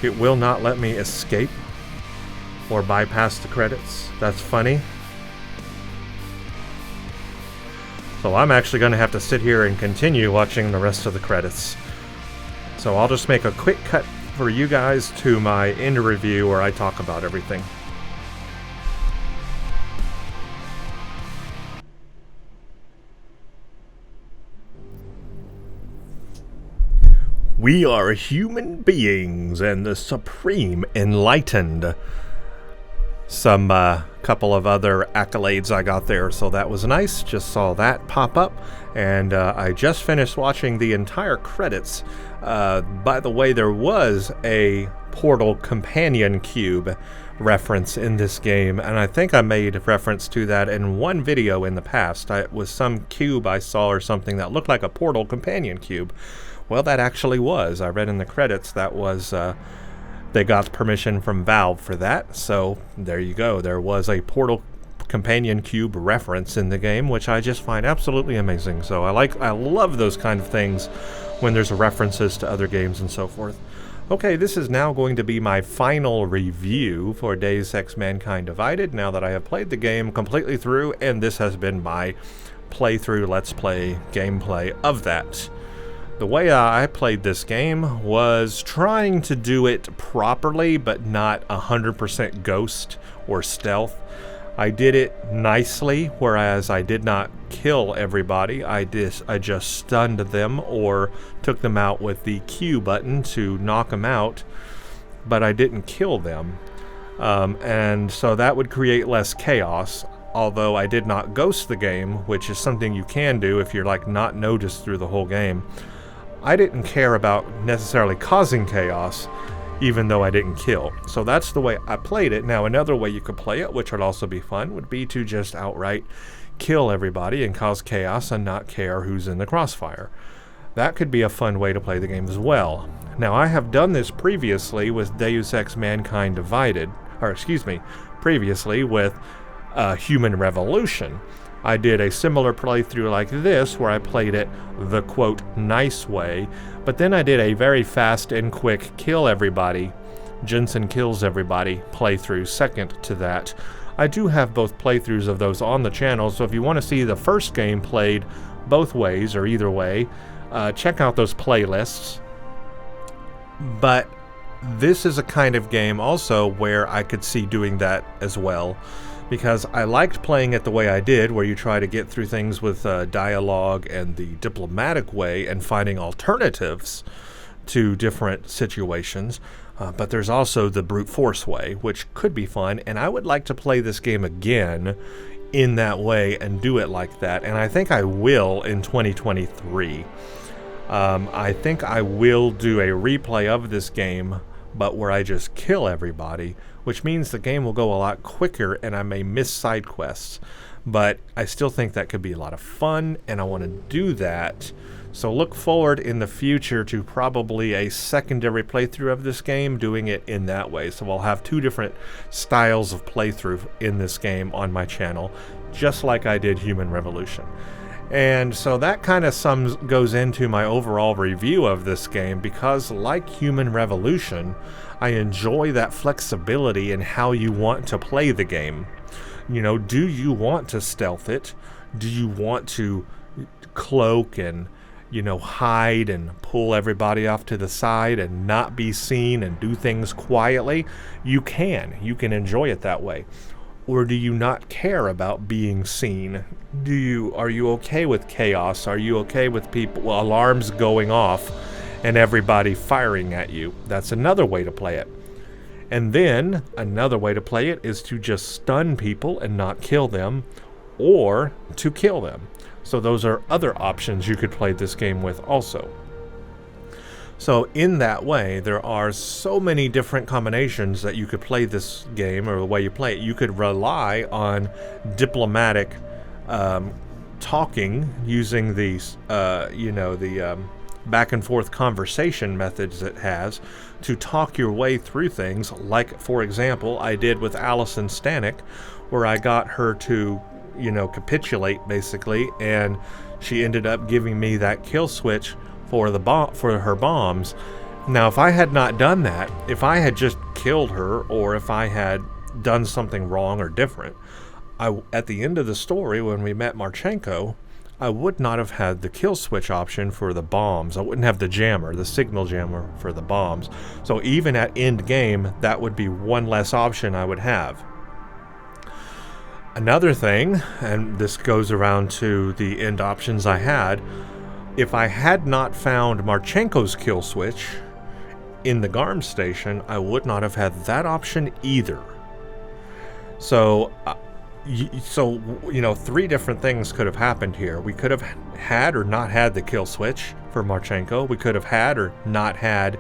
A: It will not let me escape or bypass the credits. That's funny. So I'm actually going to have to sit here and continue watching the rest of the credits. So I'll just make a quick cut for you guys to my end review where I talk about everything. We are human beings and the supreme enlightened. Some couple of other accolades I got there, so that was nice. Just saw that pop up, and I just finished watching the entire credits. By the way, there was a Portal companion cube reference in this game, and I think I made reference to that in one video in the past. It was some cube I saw or something that looked like a Portal companion cube. Well, that actually was. I read in the credits that was, they got permission from Valve for that, so there you go. There was a Portal companion cube reference in the game, which I just find absolutely amazing. So I love those kind of things when there's references to other games and so forth. Okay, this is now going to be my final review for Deus Ex Mankind Divided, now that I have played the game completely through, and this has been my playthrough, let's play, gameplay of that. The way I played this game was trying to do it properly, but not 100% ghost or stealth. I did it nicely, whereas I did not kill everybody. I just stunned them or took them out with the Q button to knock them out, but I didn't kill them. And so that would create less chaos, although I did not ghost the game, which is something you can do if you're like not noticed through the whole game. I didn't care about necessarily causing chaos, even though I didn't kill. So that's the way I played it. Now, another way you could play it, which would also be fun, would be to just outright kill everybody and cause chaos and not care who's in the crossfire. That could be a fun way to play the game as well. Now, I have done this previously with Deus Ex Mankind Divided, previously with Human Revolution. I did a similar playthrough like this, where I played it the, quote, nice way, but then I did a very fast and quick kill everybody, Jensen kills everybody playthrough second to that. I do have both playthroughs of those on the channel, so if you want to see the first game played both ways, or either way, check out those playlists. But this is a kind of game also where I could see doing that as well, because I liked playing it the way I did, where you try to get through things with dialogue and the diplomatic way and finding alternatives to different situations. But there's also the brute force way, which could be fun, and I would like to play this game again in that way and do it like that, and I think I will in 2023. I think I will do a replay of this game, but where I just kill everybody, which means the game will go a lot quicker and I may miss side quests. But I still think that could be a lot of fun, and I want to do that. So look forward in the future to probably a secondary playthrough of this game, doing it in that way. So I'll have two different styles of playthrough in this game on my channel, just like I did Human Revolution. And so that kind of goes into my overall review of this game, because like Human Revolution, I enjoy that flexibility in how you want to play the game. You know, do you want to stealth it? Do you want to cloak and, you know, hide and pull everybody off to the side and not be seen and do things quietly? You can enjoy it that way. Or do you not care about being seen? Are you okay with chaos? Are you okay with alarms going off and everybody firing at you? That's another way to play it. And then another way to play it is to just stun people and not kill them, or to kill them. So those are other options you could play this game with also. So in that way, there are so many different combinations that you could play this game, or the way you play it. You could rely on diplomatic talking, using these, the back and forth conversation methods it has to talk your way through things. Like, for example, I did with Allison Stanek, where I got her to, capitulate basically, and she ended up giving me that kill switch for her bombs. Now, if I had not done that, if I had just killed her, or if I had done something wrong or different, at the end of the story, when we met Marchenko, I would not have had the kill switch option for the bombs. I wouldn't have the jammer, the signal jammer for the bombs. So even at end game, that would be one less option I would have. Another thing, and this goes around to the end options I had, if I had not found Marchenko's kill switch in the GARM station, I would not have had that option either. So, three different things could have happened here. We could have had or not had the kill switch for Marchenko. We could have had or not had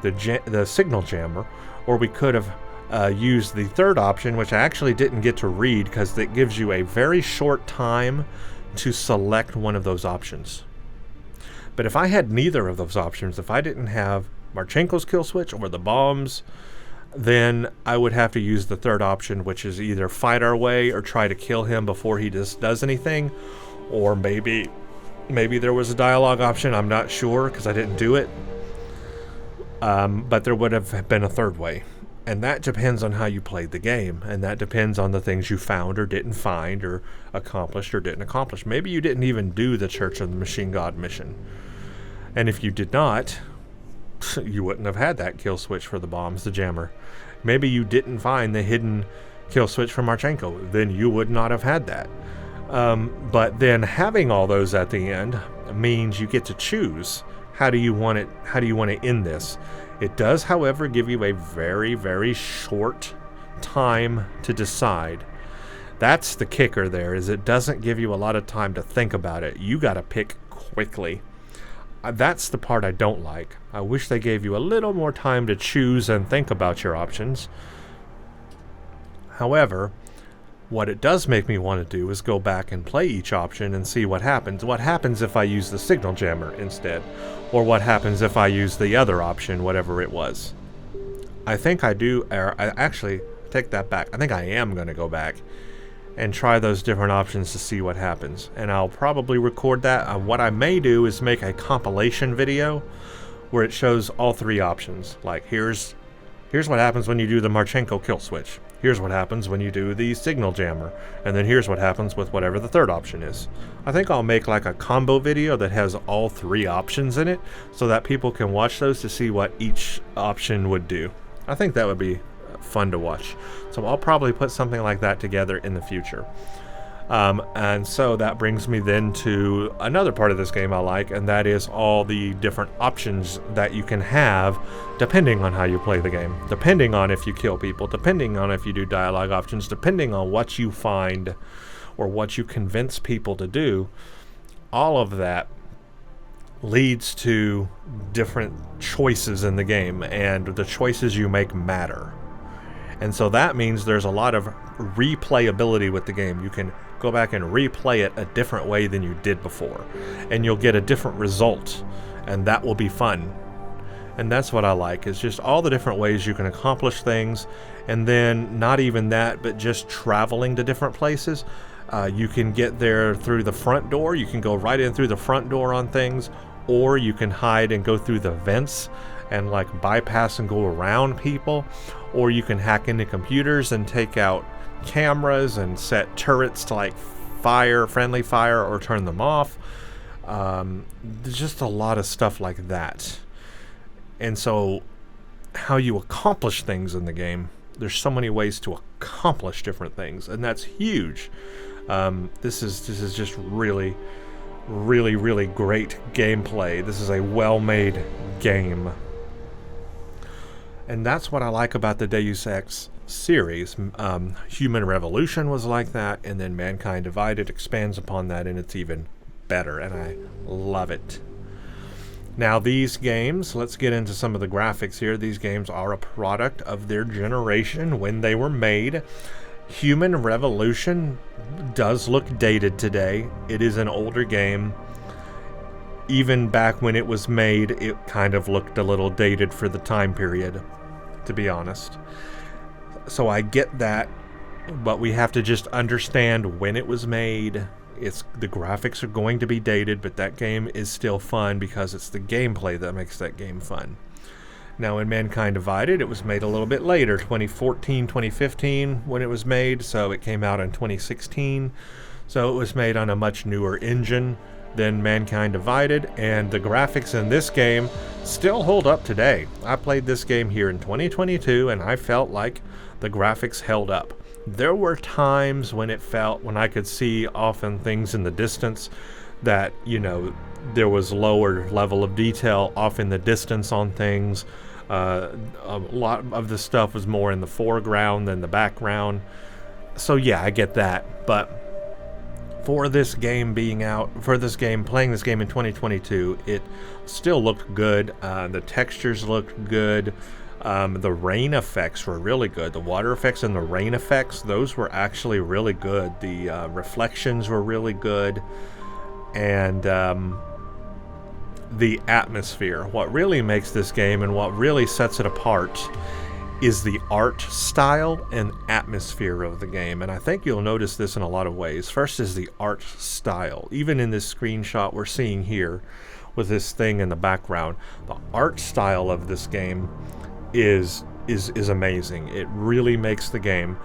A: the signal jammer, or we could have used the third option, which I actually didn't get to read because it gives you a very short time to select one of those options. But if I had neither of those options, if I didn't have Marchenko's kill switch or the bombs, then I would have to use the third option, which is either fight our way or try to kill him before he does anything, or maybe there was a dialogue option. I'm not sure because I didn't do it. But there would have been a third way. And that depends on how you played the game, and that depends on the things you found or didn't find, or accomplished or didn't accomplish. Maybe you didn't even do the Church of the Machine God mission. And if you did not, you wouldn't have had that kill switch for the bombs, the jammer. Maybe you didn't find the hidden kill switch for Marchenko, then you would not have had that. But then having all those at the end means you get to choose how do you want to end this. It does, however, give you a very, very short time to decide. That's the kicker there, is it doesn't give you a lot of time to think about it. You got to pick quickly. That's the part I don't like. I wish they gave you a little more time to choose and think about your options. However, what it does make me want to do is go back and play each option and see what happens. What happens if I use the signal jammer instead? Or what happens if I use the other option, whatever it was? I think I do, I actually take that back. I think I am going to go back and try those different options to see what happens. And I'll probably record that. What I may do is make a compilation video where it shows all three options. Like, here's what happens when you do the Marchenko kill switch. Here's what happens when you do the signal jammer. And then here's what happens with whatever the third option is. I think I'll make like a combo video that has all three options in it so that people can watch those to see what each option would do. I think that would be fun to watch. So I'll probably put something like that together in the future. And so that brings me then to another part of this game I like, and that is all the different options that you can have depending on how you play the game, depending on if you kill people, depending on if you do dialogue options, depending on what you find or what you convince people to do. All of that leads to different choices in the game, and the choices you make matter. And so that means there's a lot of replayability with the game. You can go back and replay it a different way than you did before, and you'll get a different result, and that will be fun. And that's what I like, is just all the different ways you can accomplish things. And then not even that, but just traveling to different places. You can get there through the front door. You can go right in through the front door on things, or you can hide and go through the vents and like bypass and go around people, or you can hack into computers and take out cameras and set turrets to like friendly fire, or turn them off. There's just a lot of stuff like that. And so how you accomplish things in the game, there's so many ways to accomplish different things, and that's huge. This is just really great gameplay. This is a well-made game. And that's what I like about the Deus Ex series. Human Revolution was like that, and then Mankind Divided expands upon that, and it's even better, and I love it. Now these games, let's get into some of the graphics here. These games are a product of their generation when they were made. Human Revolution does look dated today. It is an older game. Even back when it was made, it kind of looked a little dated for the time period, to be honest. So I get that, but we have to just understand when it was made. The graphics are going to be dated, but that game is still fun because it's the gameplay that makes that game fun. Now in Mankind Divided, it was made a little bit later, 2014, 2015 when it was made, so it came out in 2016. So it was made on a much newer engine than Mankind Divided, and the graphics in this game still hold up today. I played this game here in 2022, and I felt like the graphics held up. There were times when I could see often things in the distance that, there was lower level of detail off in the distance on things. A lot of the stuff was more in the foreground than the background. So yeah, I get that. But for this game playing this game in 2022, it still looked good. The textures looked good. The rain effects were really good. The water effects and the rain effects, those were actually really good. The reflections were really good. And the atmosphere. What really makes this game and what really sets it apart is the art style and atmosphere of the game. And I think you'll notice this in a lot of ways. First is the art style. Even in this screenshot we're seeing here with this thing in the background, the art style of this game is amazing. It really makes the game.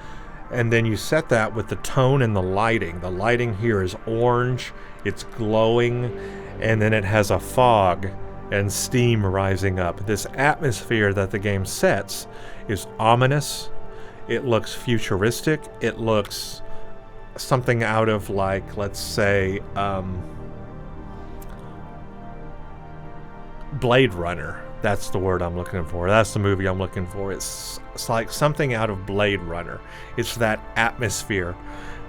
A: And then you set that with the tone and the lighting. The lighting here is orange, it's glowing, and then it has a fog and steam rising up. This atmosphere that the game sets is ominous. It looks futuristic. It looks something out of, like, let's say, Blade Runner. That's the word I'm looking for. That's the movie I'm looking for. It's like something out of Blade Runner. It's that atmosphere.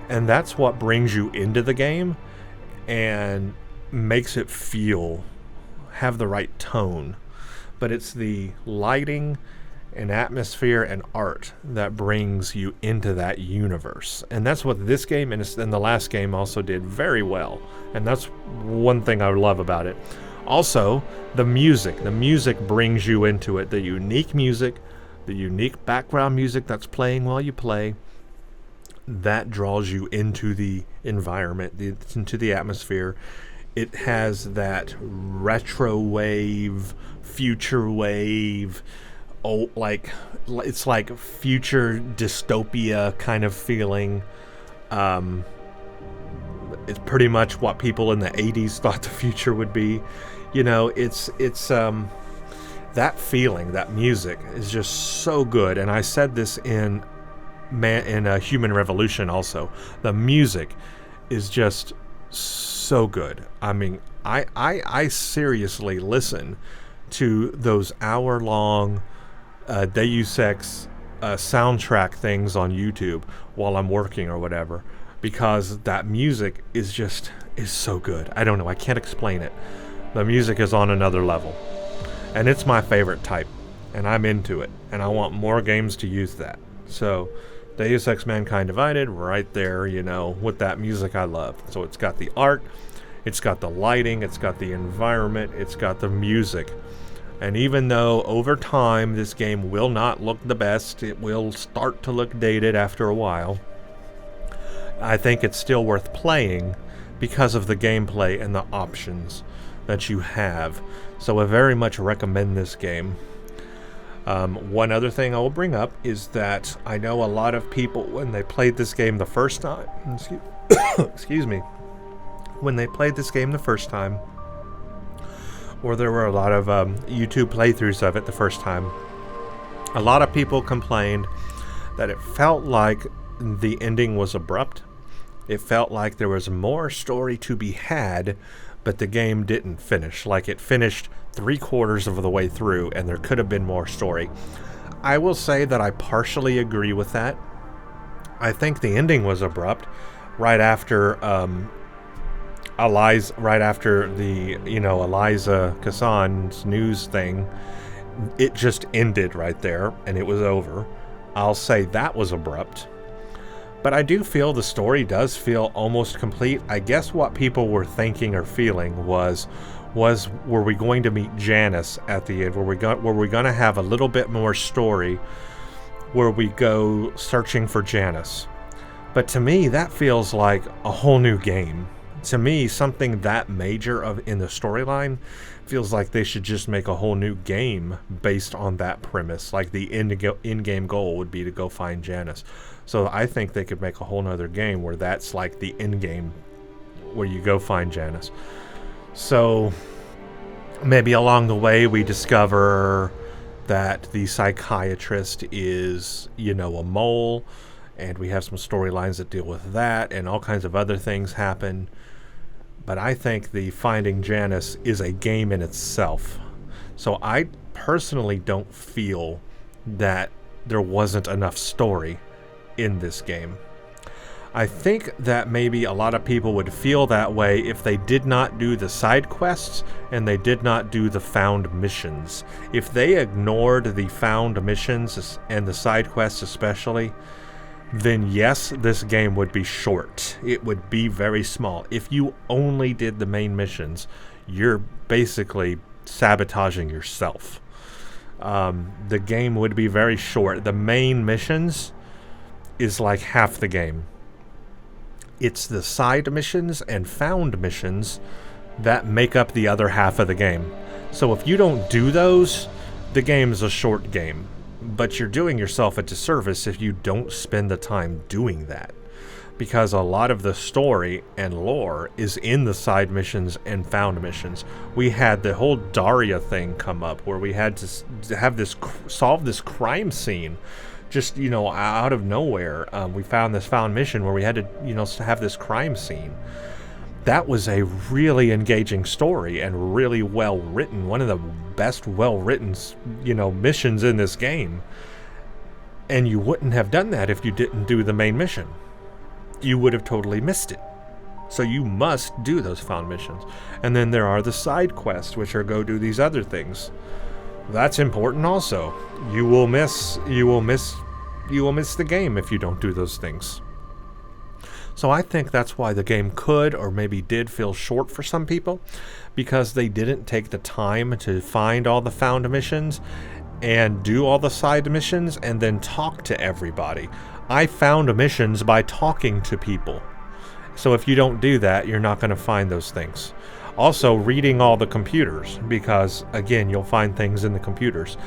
A: And that's what brings you into the game and makes it have the right tone. But it's the lighting and atmosphere and art that brings you into that universe. And that's what this game and the last game also did very well. And that's one thing I love about it. Also, the music. The music brings you into it. The unique music, the unique background music that's playing while you play, that draws you into the environment, into the atmosphere. It has that retro wave, future wave, it's like future dystopia kind of feeling. It's pretty much what people in the 80s thought the future would be. It's that feeling, that music is just so good. And I said this in Human Revolution also. The music is just so good. I mean, I seriously listen to those hour-long Deus Ex soundtrack things on YouTube while I'm working or whatever, because that music is so good. I don't know. I can't explain it. The music is on another level. And it's my favorite type. And I'm into it. And I want more games to use that. So, Deus Ex Mankind Divided, right there, with that music I love. So it's got the art, it's got the lighting, it's got the environment, it's got the music. And even though over time this game will not look the best, it will start to look dated after a while, I think it's still worth playing because of the gameplay and the options that you have. So I very much recommend this game. One other thing I will bring up is that I know a lot of people, when they played this game the first time, excuse me, when they played this game the first time, or there were a lot of YouTube playthroughs of it the first time, a lot of people complained that it felt like the ending was abrupt. It felt like there was more story to be had, but the game didn't finish. Like, it finished 3/4 of the way through, and there could have been more story. I will say that I partially agree with that. I think the ending was abrupt right after Eliza, right after the, Eliza Kassan's news thing, it just ended right there and it was over. I'll say that was abrupt. But I do feel the story does feel almost complete. I guess what people were thinking or feeling was were we going to meet Janice at the end? Were we going to have a little bit more story where we go searching for Janice? But to me, that feels like a whole new game. To me, something that major in the storyline feels like they should just make a whole new game based on that premise. Like the in-game goal would be to go find Janice. So I think they could make a whole nother game where that's like the in-game, where you go find Janice. So maybe along the way we discover that the psychiatrist is, a mole, and we have some storylines that deal with that, and all kinds of other things happen. But I think the Finding Janice is a game in itself. So I personally don't feel that there wasn't enough story in this game. I think that maybe a lot of people would feel that way if they did not do the side quests and they did not do the found missions. If they ignored the found missions and the side quests especially, then yes, this game would be short. It would be very small. If you only did the main missions, you're basically sabotaging yourself. The game would be very short. The main missions is like half the game. It's the side missions and found missions that make up the other half of the game. So if you don't do those, the game's a short game. But you're doing yourself a disservice if you don't spend the time doing that. Because a lot of the story and lore is in the side missions and found missions. We had the whole Daria thing come up where we had to have solve this crime scene. Just, out of nowhere, we found this found mission where we had to, have this crime scene. That was a really engaging story and really well written. One of the best well written, missions in this game. And you wouldn't have done that if you didn't do the main mission. You would have totally missed it. So you must do those found missions. And then there are the side quests, which are go do these other things. That's important also. You will miss the game if you don't do those things. So I think that's why the game could or maybe did feel short for some people, because they didn't take the time to find all the found missions and do all the side missions and then talk to everybody. I found missions by talking to people. So if you don't do that, you're not going to find those things. Also, reading all the computers, because again, you'll find things in the computers.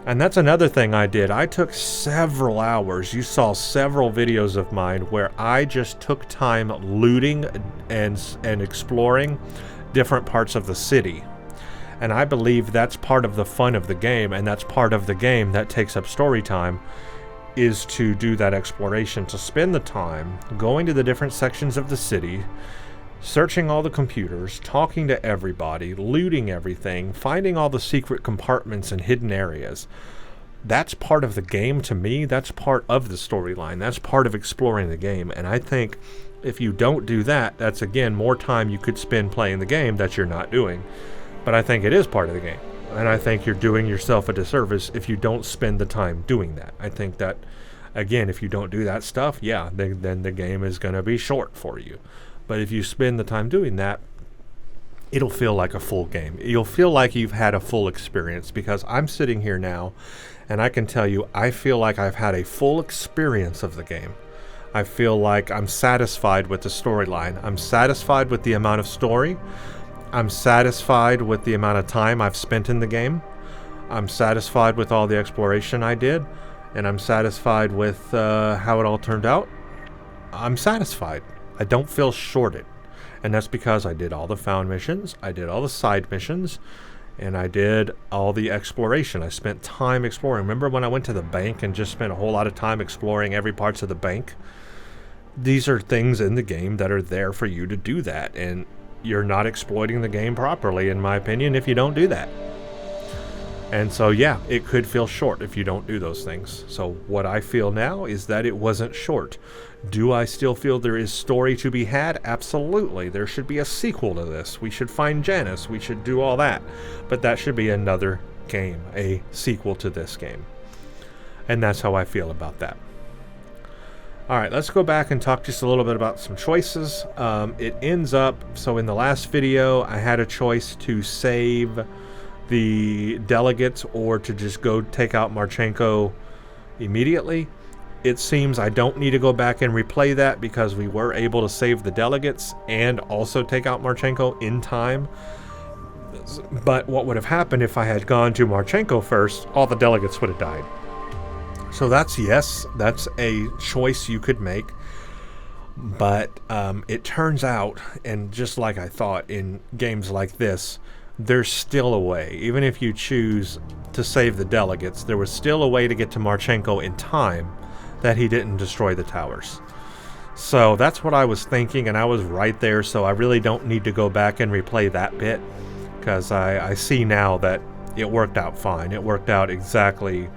A: And that's another thing I did. I took several hours. You saw several videos of mine where I just took time looting and exploring different parts of the city. And I believe that's part of the fun of the game, and that's part of the game that takes up story time, is to do that exploration, to spend the time going to the different sections of the city, searching all the computers, talking to everybody, looting everything, finding all the secret compartments and hidden areas. That's part of the game to me. That's part of the storyline. That's part of exploring the game. And I think if you don't do that, that's again more time you could spend playing the game that you're not doing. But I think it is part of the game. And I think you're doing yourself a disservice if you don't spend the time doing that. I think that, again, if you don't do that stuff, yeah, then the game is going to be short for you. But if you spend the time doing that, it'll feel like a full game. You'll feel like you've had a full experience, because I'm sitting here now and I can tell you I feel like I've had a full experience of the game. I feel like I'm satisfied with the storyline. I'm satisfied with the amount of story. I'm satisfied with the amount of time I've spent in the game. I'm satisfied with all the exploration I did. And I'm satisfied with how it all turned out. I'm satisfied. I don't feel shorted. And that's because I did all the found missions, I did all the side missions, and I did all the exploration. I spent time exploring. Remember when I went to the bank and just spent a whole lot of time exploring every parts of the bank? These are things in the game that are there for you to do that, and you're not exploiting the game properly, in my opinion, if you don't do that. And so, yeah, it could feel short if you don't do those things. So what I feel now is that it wasn't short. Do I still feel there is story to be had? Absolutely. There should be a sequel to this. We should find Janice. We should do all that. But that should be another game, a sequel to this game. And that's how I feel about that. All right, let's go back and talk just a little bit about some choices. It ends up, so in the last video, I had a choice to save the delegates or to just go take out Marchenko immediately. It seems I don't need to go back and replay that because we were able to save the delegates and also take out Marchenko in time. But what would have happened if I had gone to Marchenko first? All the delegates would have died. So that's a choice you could make. But it turns out, and just like I thought in games like this, there's still a way. Even if you choose to save the delegates, there was still a way to get to Marchenko in time that he didn't destroy the towers. So that's what I was thinking, and I was right there, so I really don't need to go back and replay that bit, because I see now that it worked out fine. It worked out exactly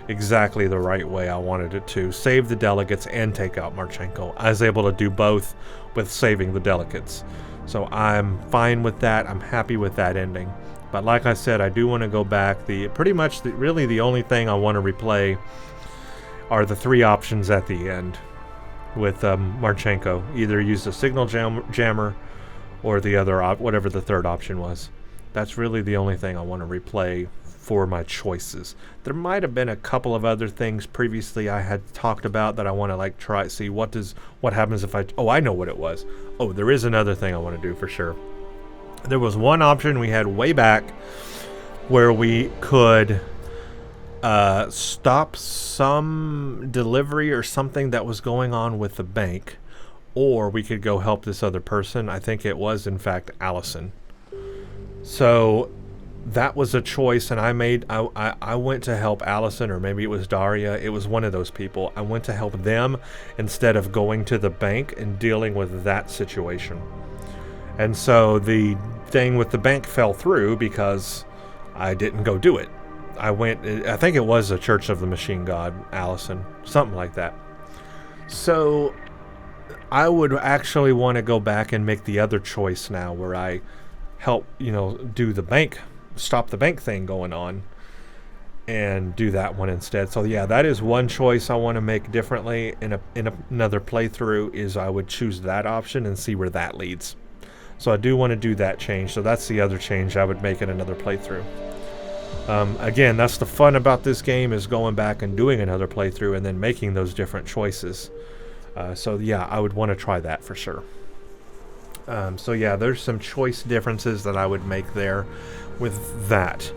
A: the right way I wanted it to. Save the delegates and take out Marchenko. I was able to do both with saving the delegates. So I'm fine with that. I'm happy with that ending. But like I said, I do want to go back. Really the only thing I want to replay are the 3 options at the end with Marchenko. Either use the signal jammer or the other, whatever the third option was. That's really the only thing I want to replay for my choices. There might have been a couple of other things previously I had talked about that I want to try see what happens if I know what it was. Oh, there is another thing I want to do for sure. There was one option we had way back where we could stop some delivery or something that was going on with the bank, or we could go help this other person. I think it was in fact Allison. So that was a choice, and I went to help Allison, or maybe it was Daria. It was one of those people. I went to help them instead of going to the bank and dealing with that situation. And so the thing with the bank fell through because I didn't go do it. I think it was a Church of the Machine God, Allison, something like that. So I would actually want to go back and make the other choice now where I help, do the bank, stop the bank thing going on, and do that one instead. So yeah, that is one choice I want to make differently in another playthrough, is I would choose that option and see where that leads. So I do want to do that change. So that's the other change I would make in another playthrough. Again, that's the fun about this game, is going back and doing another playthrough and then making those different choices. So yeah, I would want to try that for sure. So yeah, there's some choice differences that I would make there with that.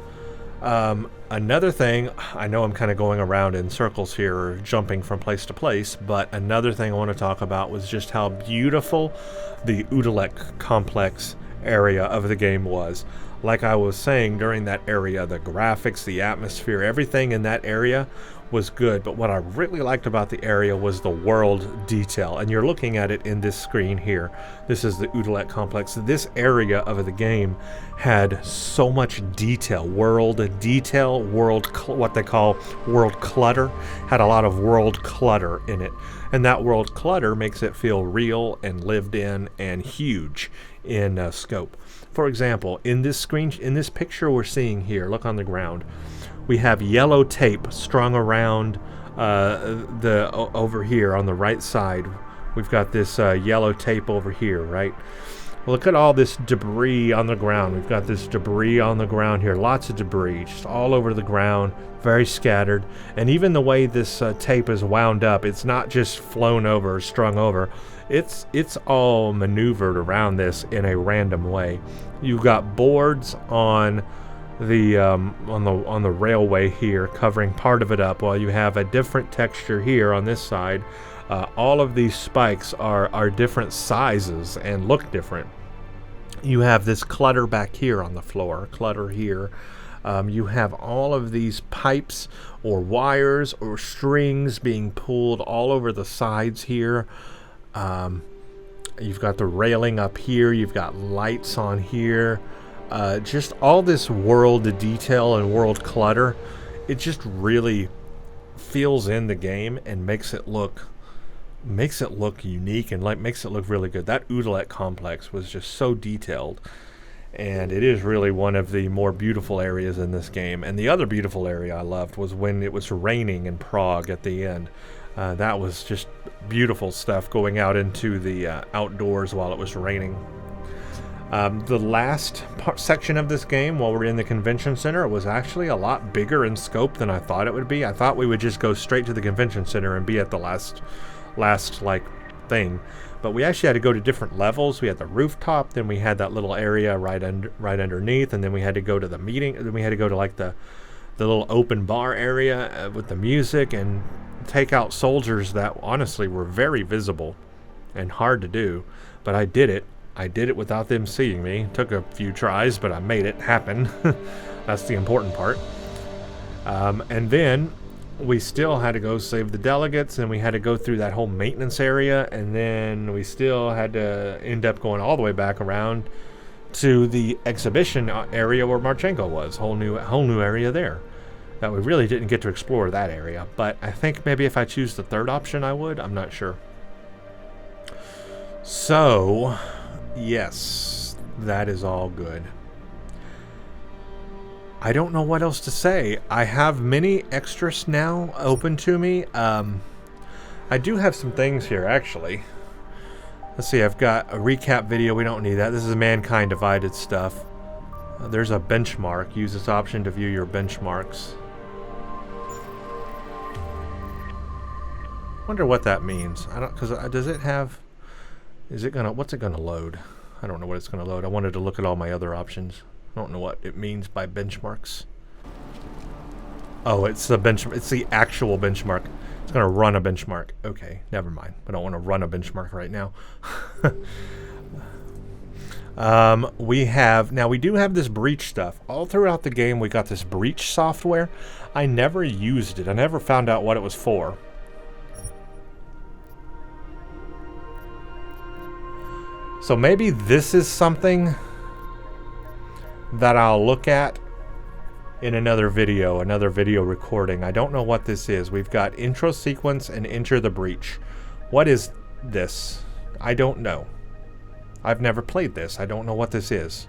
A: Another thing, I know I'm kind of going around in circles here, or jumping from place to place, but another thing I want to talk about was just how beautiful the Udalek complex area of the game was. Like I was saying, during that area, the graphics, the atmosphere, everything in that area was good, but what I really liked about the area was the world detail, and you're looking at it in this screen here. This is the Udalek complex. This area of the game had so much detail, world detail, what they call world clutter, had a lot of world clutter in it, and that world clutter makes it feel real and lived in and huge in scope. For example, in this picture we're seeing here, look on the ground. We have yellow tape strung around over here on the right side. We've got this yellow tape over here, right? Well, look at all this debris on the ground. We've got this debris on the ground here. Lots of debris just all over the ground, very scattered. And even the way this tape is wound up, it's not just flown over or strung over. It's all maneuvered around this in a random way. You've got boards on the railway here covering part of it up, while you have a different texture here on this side. All of these spikes are different sizes and look different. You have this clutter back here on the floor, clutter here. You have all of these pipes or wires or strings being pulled all over the sides here. You've got the railing up here. You've got lights on here. just all this world detail and world clutter, it just really feels in the game and makes it look unique and like makes it look really good. That Oodalette complex was just so detailed, and it is really one of the more beautiful areas in this game. And the other beautiful area I loved was when it was raining in Prague at the end. That was just beautiful stuff, going out into the outdoors while it was raining. The last section of this game, while we're in the convention center, was actually a lot bigger in scope than I thought it would be. I thought we would just go straight to the convention center and be at the last like thing, but we actually had to go to different levels. We had the rooftop, then we had that little area right underneath, and then we had to go to the meeting. Then we had to go to like the little open bar area with the music and take out soldiers that honestly were very visible and hard to do, but I did it. I did it without them seeing me. It took a few tries, but I made it happen. That's the important part. And then we still had to go save the delegates, and we had to go through that whole maintenance area, and then we still had to end up going all the way back around to the exhibition area where Marchenko was. Whole new area there. That we really didn't get to explore that area, but I think maybe if I choose the third option I would. I'm not sure. So, yes, that is all good. I don't know what else to say. I have many extras now open to me. I do have some things here, actually. Let's see, I've got a recap video. We don't need that. This is Mankind Divided stuff. There's a benchmark. Use this option to view your benchmarks. Wonder what that means. I don't, because does it have, what's it gonna load? I don't know what it's gonna load. I wanted to look at all my other options. I don't know what it means by benchmarks. Oh, it's the it's the actual benchmark. It's gonna run a benchmark. Okay, never mind. I don't want to run a benchmark right now. We do have this breach stuff. All throughout the game we got this breach software. I never used it. I never found out what it was for. So maybe this is something that I'll look at in another video recording. I don't know what this is. We've got intro sequence and enter the breach. What is this? I don't know. I've never played this. I don't know what this is.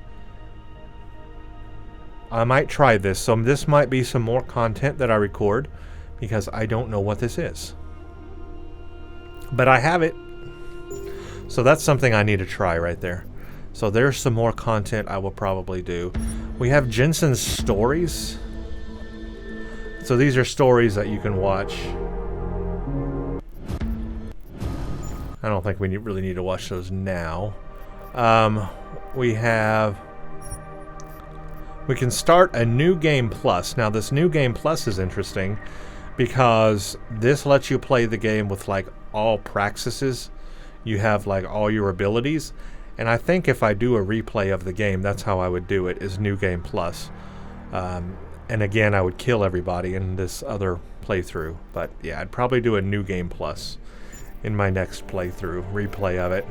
A: I might try this. So this might be some more content that I record because I don't know what this is. But I have it. So that's something I need to try right there. So there's some more content I will probably do. We have Jensen's stories. So these are stories that you can watch. I don't think we really need to watch those now. We can start a new game plus. Now this new game plus is interesting because this lets you play the game with like all praxises. You have like all your abilities, and I think if I do a replay of the game, that's how I would do it, is New Game Plus. And again, I would kill everybody in this other playthrough, but yeah, I'd probably do a New Game Plus in my next playthrough, replay of it.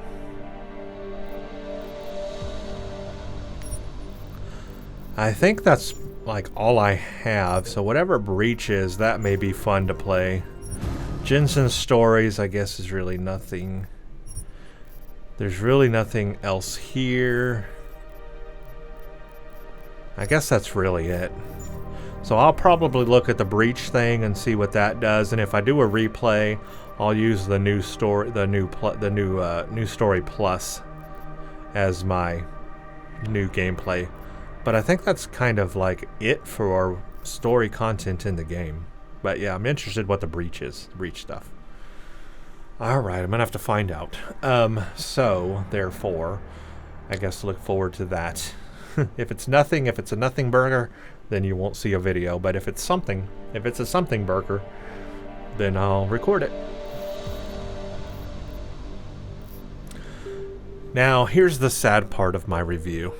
A: I think that's like all I have, so whatever breach is, that may be fun to play. Jensen's stories, I guess, is really nothing. There's really nothing else here. I guess that's really it. So I'll probably look at the breach thing and see what that does, and if I do a replay, I'll use the new story, new story plus as my new gameplay. But I think that's kind of like it for our story content in the game. But yeah, I'm interested what the breach is, the breach stuff. Alright, I'm gonna have to find out. So, therefore, I guess look forward to that. If it's a nothing burger, then you won't see a video. But if it's something, if it's a something burger, then I'll record it. Now, here's the sad part of my review.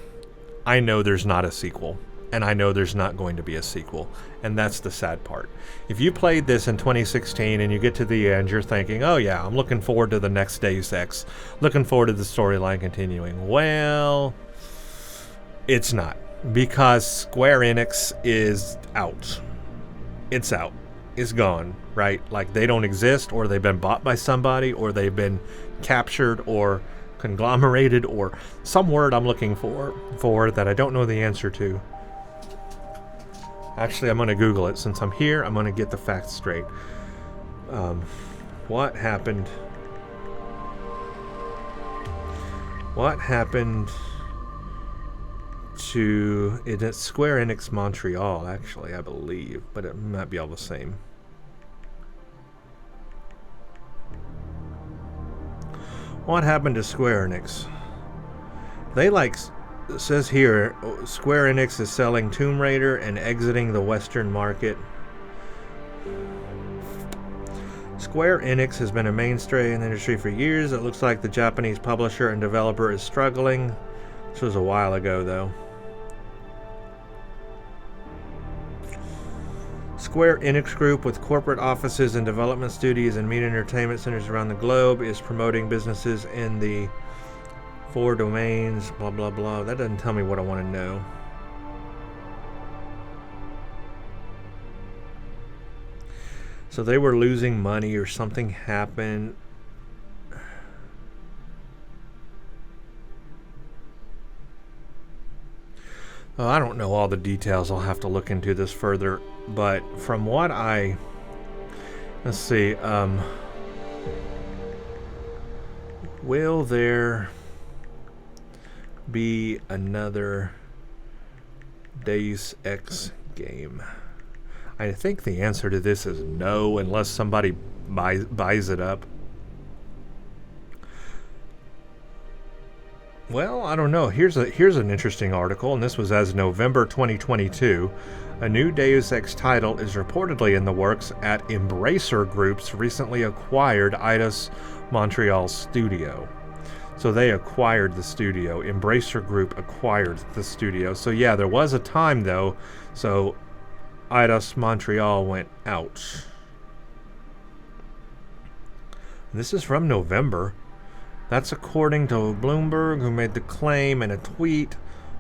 A: I know there's not a sequel. And I know there's not going to be a sequel. And that's the sad part. If you played this in 2016 and you get to the end, you're thinking, oh yeah, I'm looking forward to the next Deus Ex. Looking forward to the storyline continuing. Well, It's not. Because Square Enix is out. It's out. It's gone, right? Like, they don't exist, or they've been bought by somebody, or they've been captured, or conglomerated, or some word I'm looking for that I don't know the answer to. Actually, I'm going to Google it. Since I'm here, I'm going to get the facts straight. What happened? What happened to... It's Square Enix Montreal, actually, I believe. But it might be all the same. What happened to Square Enix? They like... It says here, Square Enix is selling Tomb Raider and exiting the Western market. Square Enix has been a mainstay in the industry for years. It looks like the Japanese publisher and developer is struggling. This was a while ago, though. Square Enix Group, with corporate offices and development studios and media entertainment centers around the globe, is promoting businesses in the 4 domains, blah, blah, blah. That doesn't tell me what I want to know. So they were losing money or something happened. Well, I don't know all the details. I'll have to look into this further. But from what I... Let's see. Will there be another Deus Ex game? I think the answer to this is no, unless somebody buys it up. Well, I don't know. Here's an interesting article, and this was as November 2022. A new Deus Ex title is reportedly in the works at Embracer Group's recently acquired Eidos Montreal studio. So they acquired the studio. Embracer Group acquired the studio. So yeah, there was a time though. So Eidos Montreal went out. This is from November. That's according to Bloomberg, who made the claim in a tweet.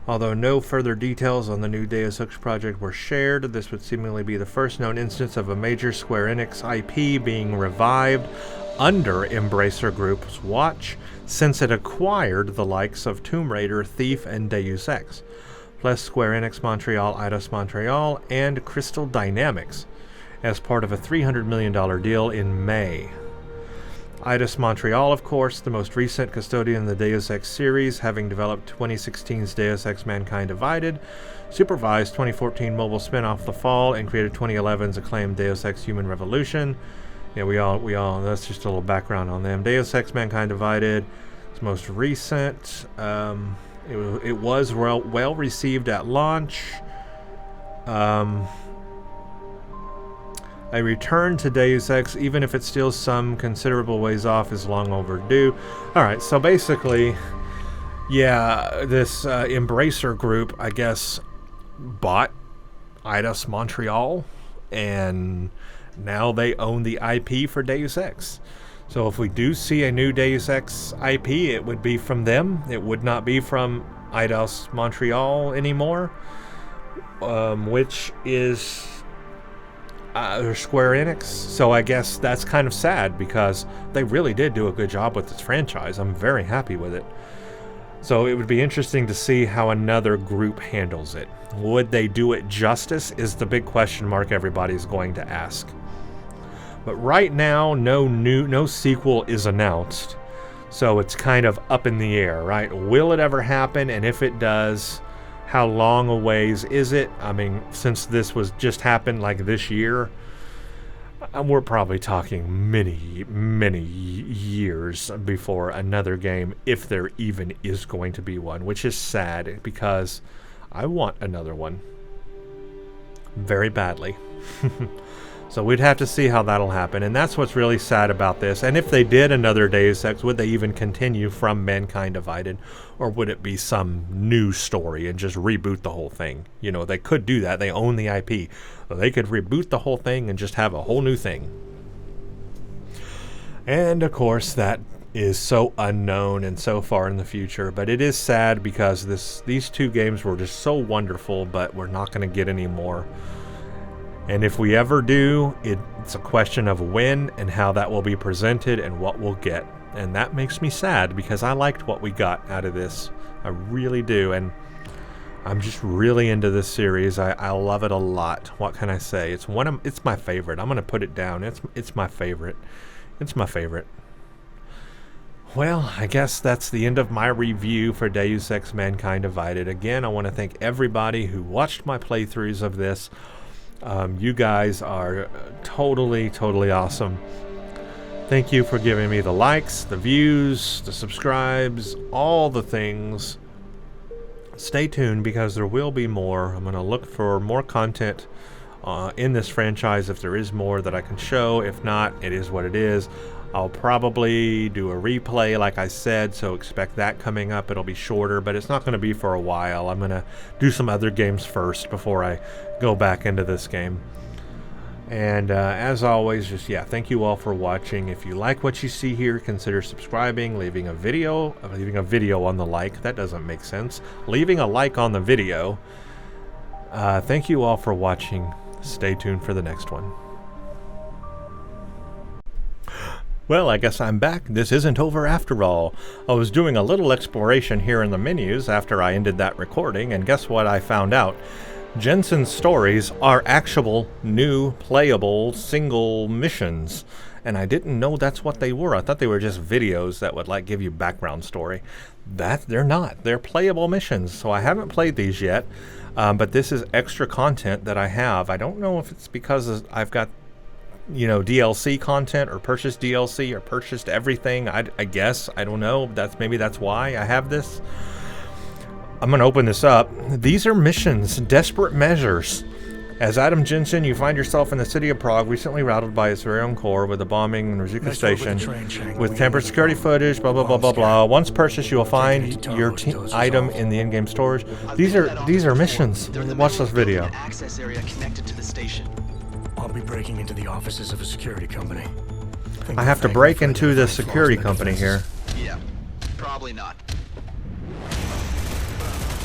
A: Although no further details on the new Deus Ex project were shared, this would seemingly be the first known instance of a major Square Enix IP being revived under Embracer Group's watch since it acquired the likes of Tomb Raider, Thief, and Deus Ex, plus Square Enix Montreal, Eidos Montreal, and Crystal Dynamics, as part of a $300 million deal in May. Eidos Montreal, of course, the most recent custodian of the Deus Ex series, having developed 2016's Deus Ex Mankind Divided, supervised 2014 mobile spin-off The Fall, and created 2011's acclaimed Deus Ex Human Revolution. Yeah, we all, that's just a little background on them. Deus Ex Mankind Divided is most recent. It was well received at launch. A return to Deus Ex, even if it's still some considerable ways off, is long overdue. Alright, so basically, yeah, this Embracer Group, I guess, bought Eidos Montreal, and now they own the IP for Deus Ex. So if we do see a new Deus Ex IP, it would be from them. It would not be from Eidos Montreal anymore, which is... Square Enix. So I guess that's kind of sad because they really did do a good job with this franchise. I'm very happy with it. So it would be interesting to see how another group handles it. Would they do it justice is the big question mark everybody's going to ask. But right now, no sequel is announced. So it's kind of up in the air, right? Will it ever happen? And if it does, how long a ways is it? I mean, since this was just happened like this year, we're probably talking many years before another game, if there even is going to be one, which is sad because I want another one very badly. So we'd have to see how that'll happen, and that's what's really sad about this. And if they did another Deus Ex, would they even continue from Mankind Divided, or would it be some new story and just reboot the whole thing? You know, they could do that. They own the IP. They could reboot the whole thing and just have a whole new thing. And of course, that is so unknown and so far in the future. But it is sad because these two games were just so wonderful, but we're not going to get any more. And if we ever do, it's a question of when and how that will be presented and what we'll get. And that makes me sad because I liked what we got out of this. I really do. And I'm just really into this series. I love it a lot. What can I say? It's my favorite. I'm going to put it down. It's my favorite. It's my favorite. Well, I guess that's the end of my review for Deus Ex Mankind Divided. Again, I want to thank everybody who watched my playthroughs of this. You guys are totally, totally awesome. Thank you for giving me the likes, the views, the subscribes, all the things. Stay tuned because there will be more. I'm going to look for more content in this franchise if there is more that I can show. If not, it is what it is. I'll probably do a replay like I said, so expect that coming up. It'll be shorter, but it's not going to be for a while. I'm going to do some other games first before I go back into this game. And as always, thank you all for watching. If you like what you see here, consider subscribing, leaving a video on the like. That doesn't make sense. Leaving a like on the video. Thank you all for watching. Stay tuned for the next one. Well, I guess I'm back. This isn't over after all. I was doing a little exploration here in the menus after I ended that recording, and guess what I found out? Jensen's stories are actual, new, playable, single missions. And I didn't know that's what they were. I thought they were just videos that would give you background story. They're not. They're playable missions. So I haven't played these yet, but this is extra content that I have. I don't know if it's because I've got DLC content or purchased DLC or purchased everything. I guess. I don't know. Maybe that's why I have this. I'm going to open this up. These are missions, desperate measures. As Adam Jensen, you find yourself in the city of Prague, recently routed by its very own core with a bombing in Rizika Station, with tempered security footage, blah, blah, blah, blah, blah. Once purchased, you will find your item in the in-game storage. These are missions. Watch this video.
O: Access area connected to the station.
F: I'll be breaking into the offices of a security company.
A: I have to break into the security company here.
O: Yeah, probably not.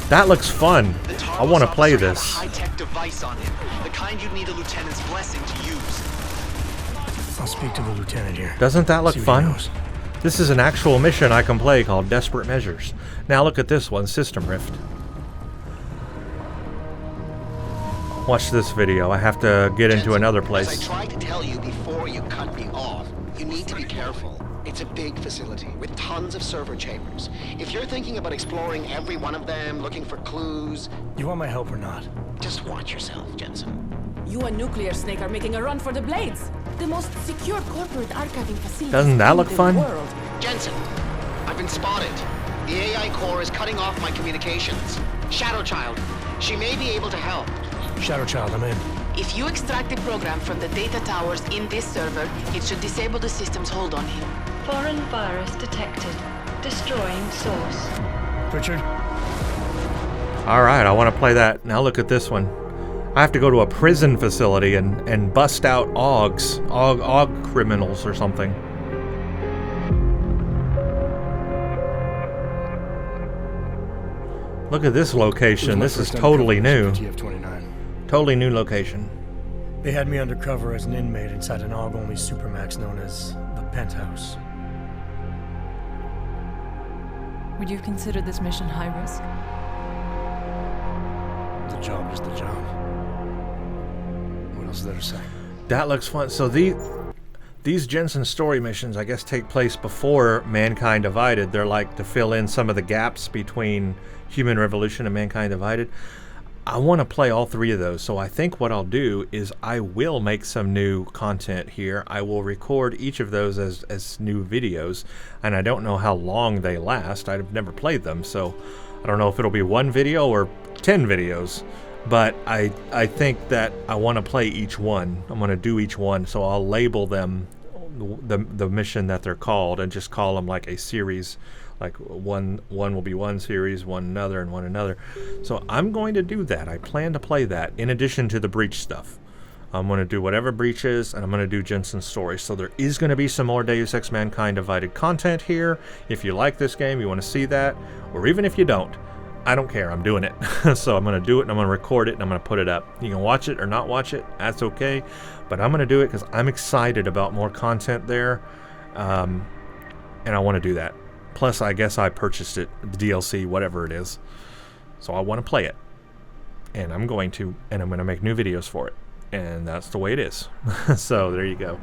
A: That looks fun. I want to play this.
O: High-tech device on him, the kind you'd need a lieutenant's blessing to use.
F: I'll speak to the lieutenant here.
A: Doesn't that look fun? This is an actual mission I can play called Desperate Measures. Now look at this one, System Rift. Watch this video. I have to get into another place.
O: As I tried to tell you before you cut me off, you need to be careful. It's a big facility with tons of server chambers. If you're thinking about exploring every one of them, looking for clues...
F: You want my help or not?
O: Just watch yourself, Jensen.
P: You and Nuclear Snake are making a run for the Blades. The most secure corporate archiving facility.
A: Doesn't that look fun?
O: Jensen, I've been spotted. The AI core is cutting off my communications. Shadow Child, she may be able to help.
F: Shadow Child, I'm in.
P: If you extract the program from the data towers in this server, it should disable the system's hold on him.
C: Foreign virus detected. Destroying source.
F: Richard?
A: Alright, I want to play that. Now look at this one. I have to go to a prison facility and bust out AUG criminals or something. Look at this location. This is totally new. Totally new location.
F: They had me undercover as an inmate inside an AUG-only supermax known as the Penthouse.
N: Would you consider this mission high risk?
F: The job is the job. What else is there to say?
A: That looks fun. So these Jensen story missions, I guess, take place before Mankind Divided. They're like to fill in some of the gaps between Human Revolution and Mankind Divided. I want to play all three of those, so I think what I'll do is I will make some new content here. I will record each of those as new videos, and I don't know how long they last. I've never played them, so I don't know if it'll be one video or 10 videos, but I think that I want to play each one. I'm going to do each one, so I'll label them the mission that they're called and just call them like a series. Like one will be one series, one another, and one another. So I'm going to do that. I plan to play that in addition to the Breach stuff. I'm going to do whatever breaches, and I'm going to do Jensen's story. So there is going to be some more Deus Ex Mankind Divided content here. If you like this game, you want to see that, or even if you don't, I don't care. I'm doing it. So I'm going to do it, and I'm going to record it, and I'm going to put it up. You can watch it or not watch it. That's okay. But I'm going to do it because I'm excited about more content there. And I want to do that. Plus, I guess I purchased it, the DLC, whatever it is. So I want to play it. And I'm going to make new videos for it. And that's the way it is. So there you go.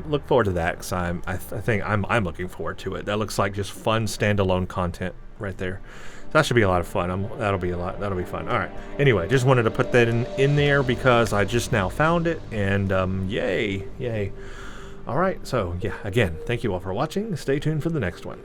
A: Look forward to that, because I think I'm looking forward to it. That looks like just fun standalone content right there. That should be a lot of fun. That'll be fun. All right. Anyway, just wanted to put that in there because I just now found it, and yay. All right. So yeah, again, thank you all for watching. Stay tuned for the next one.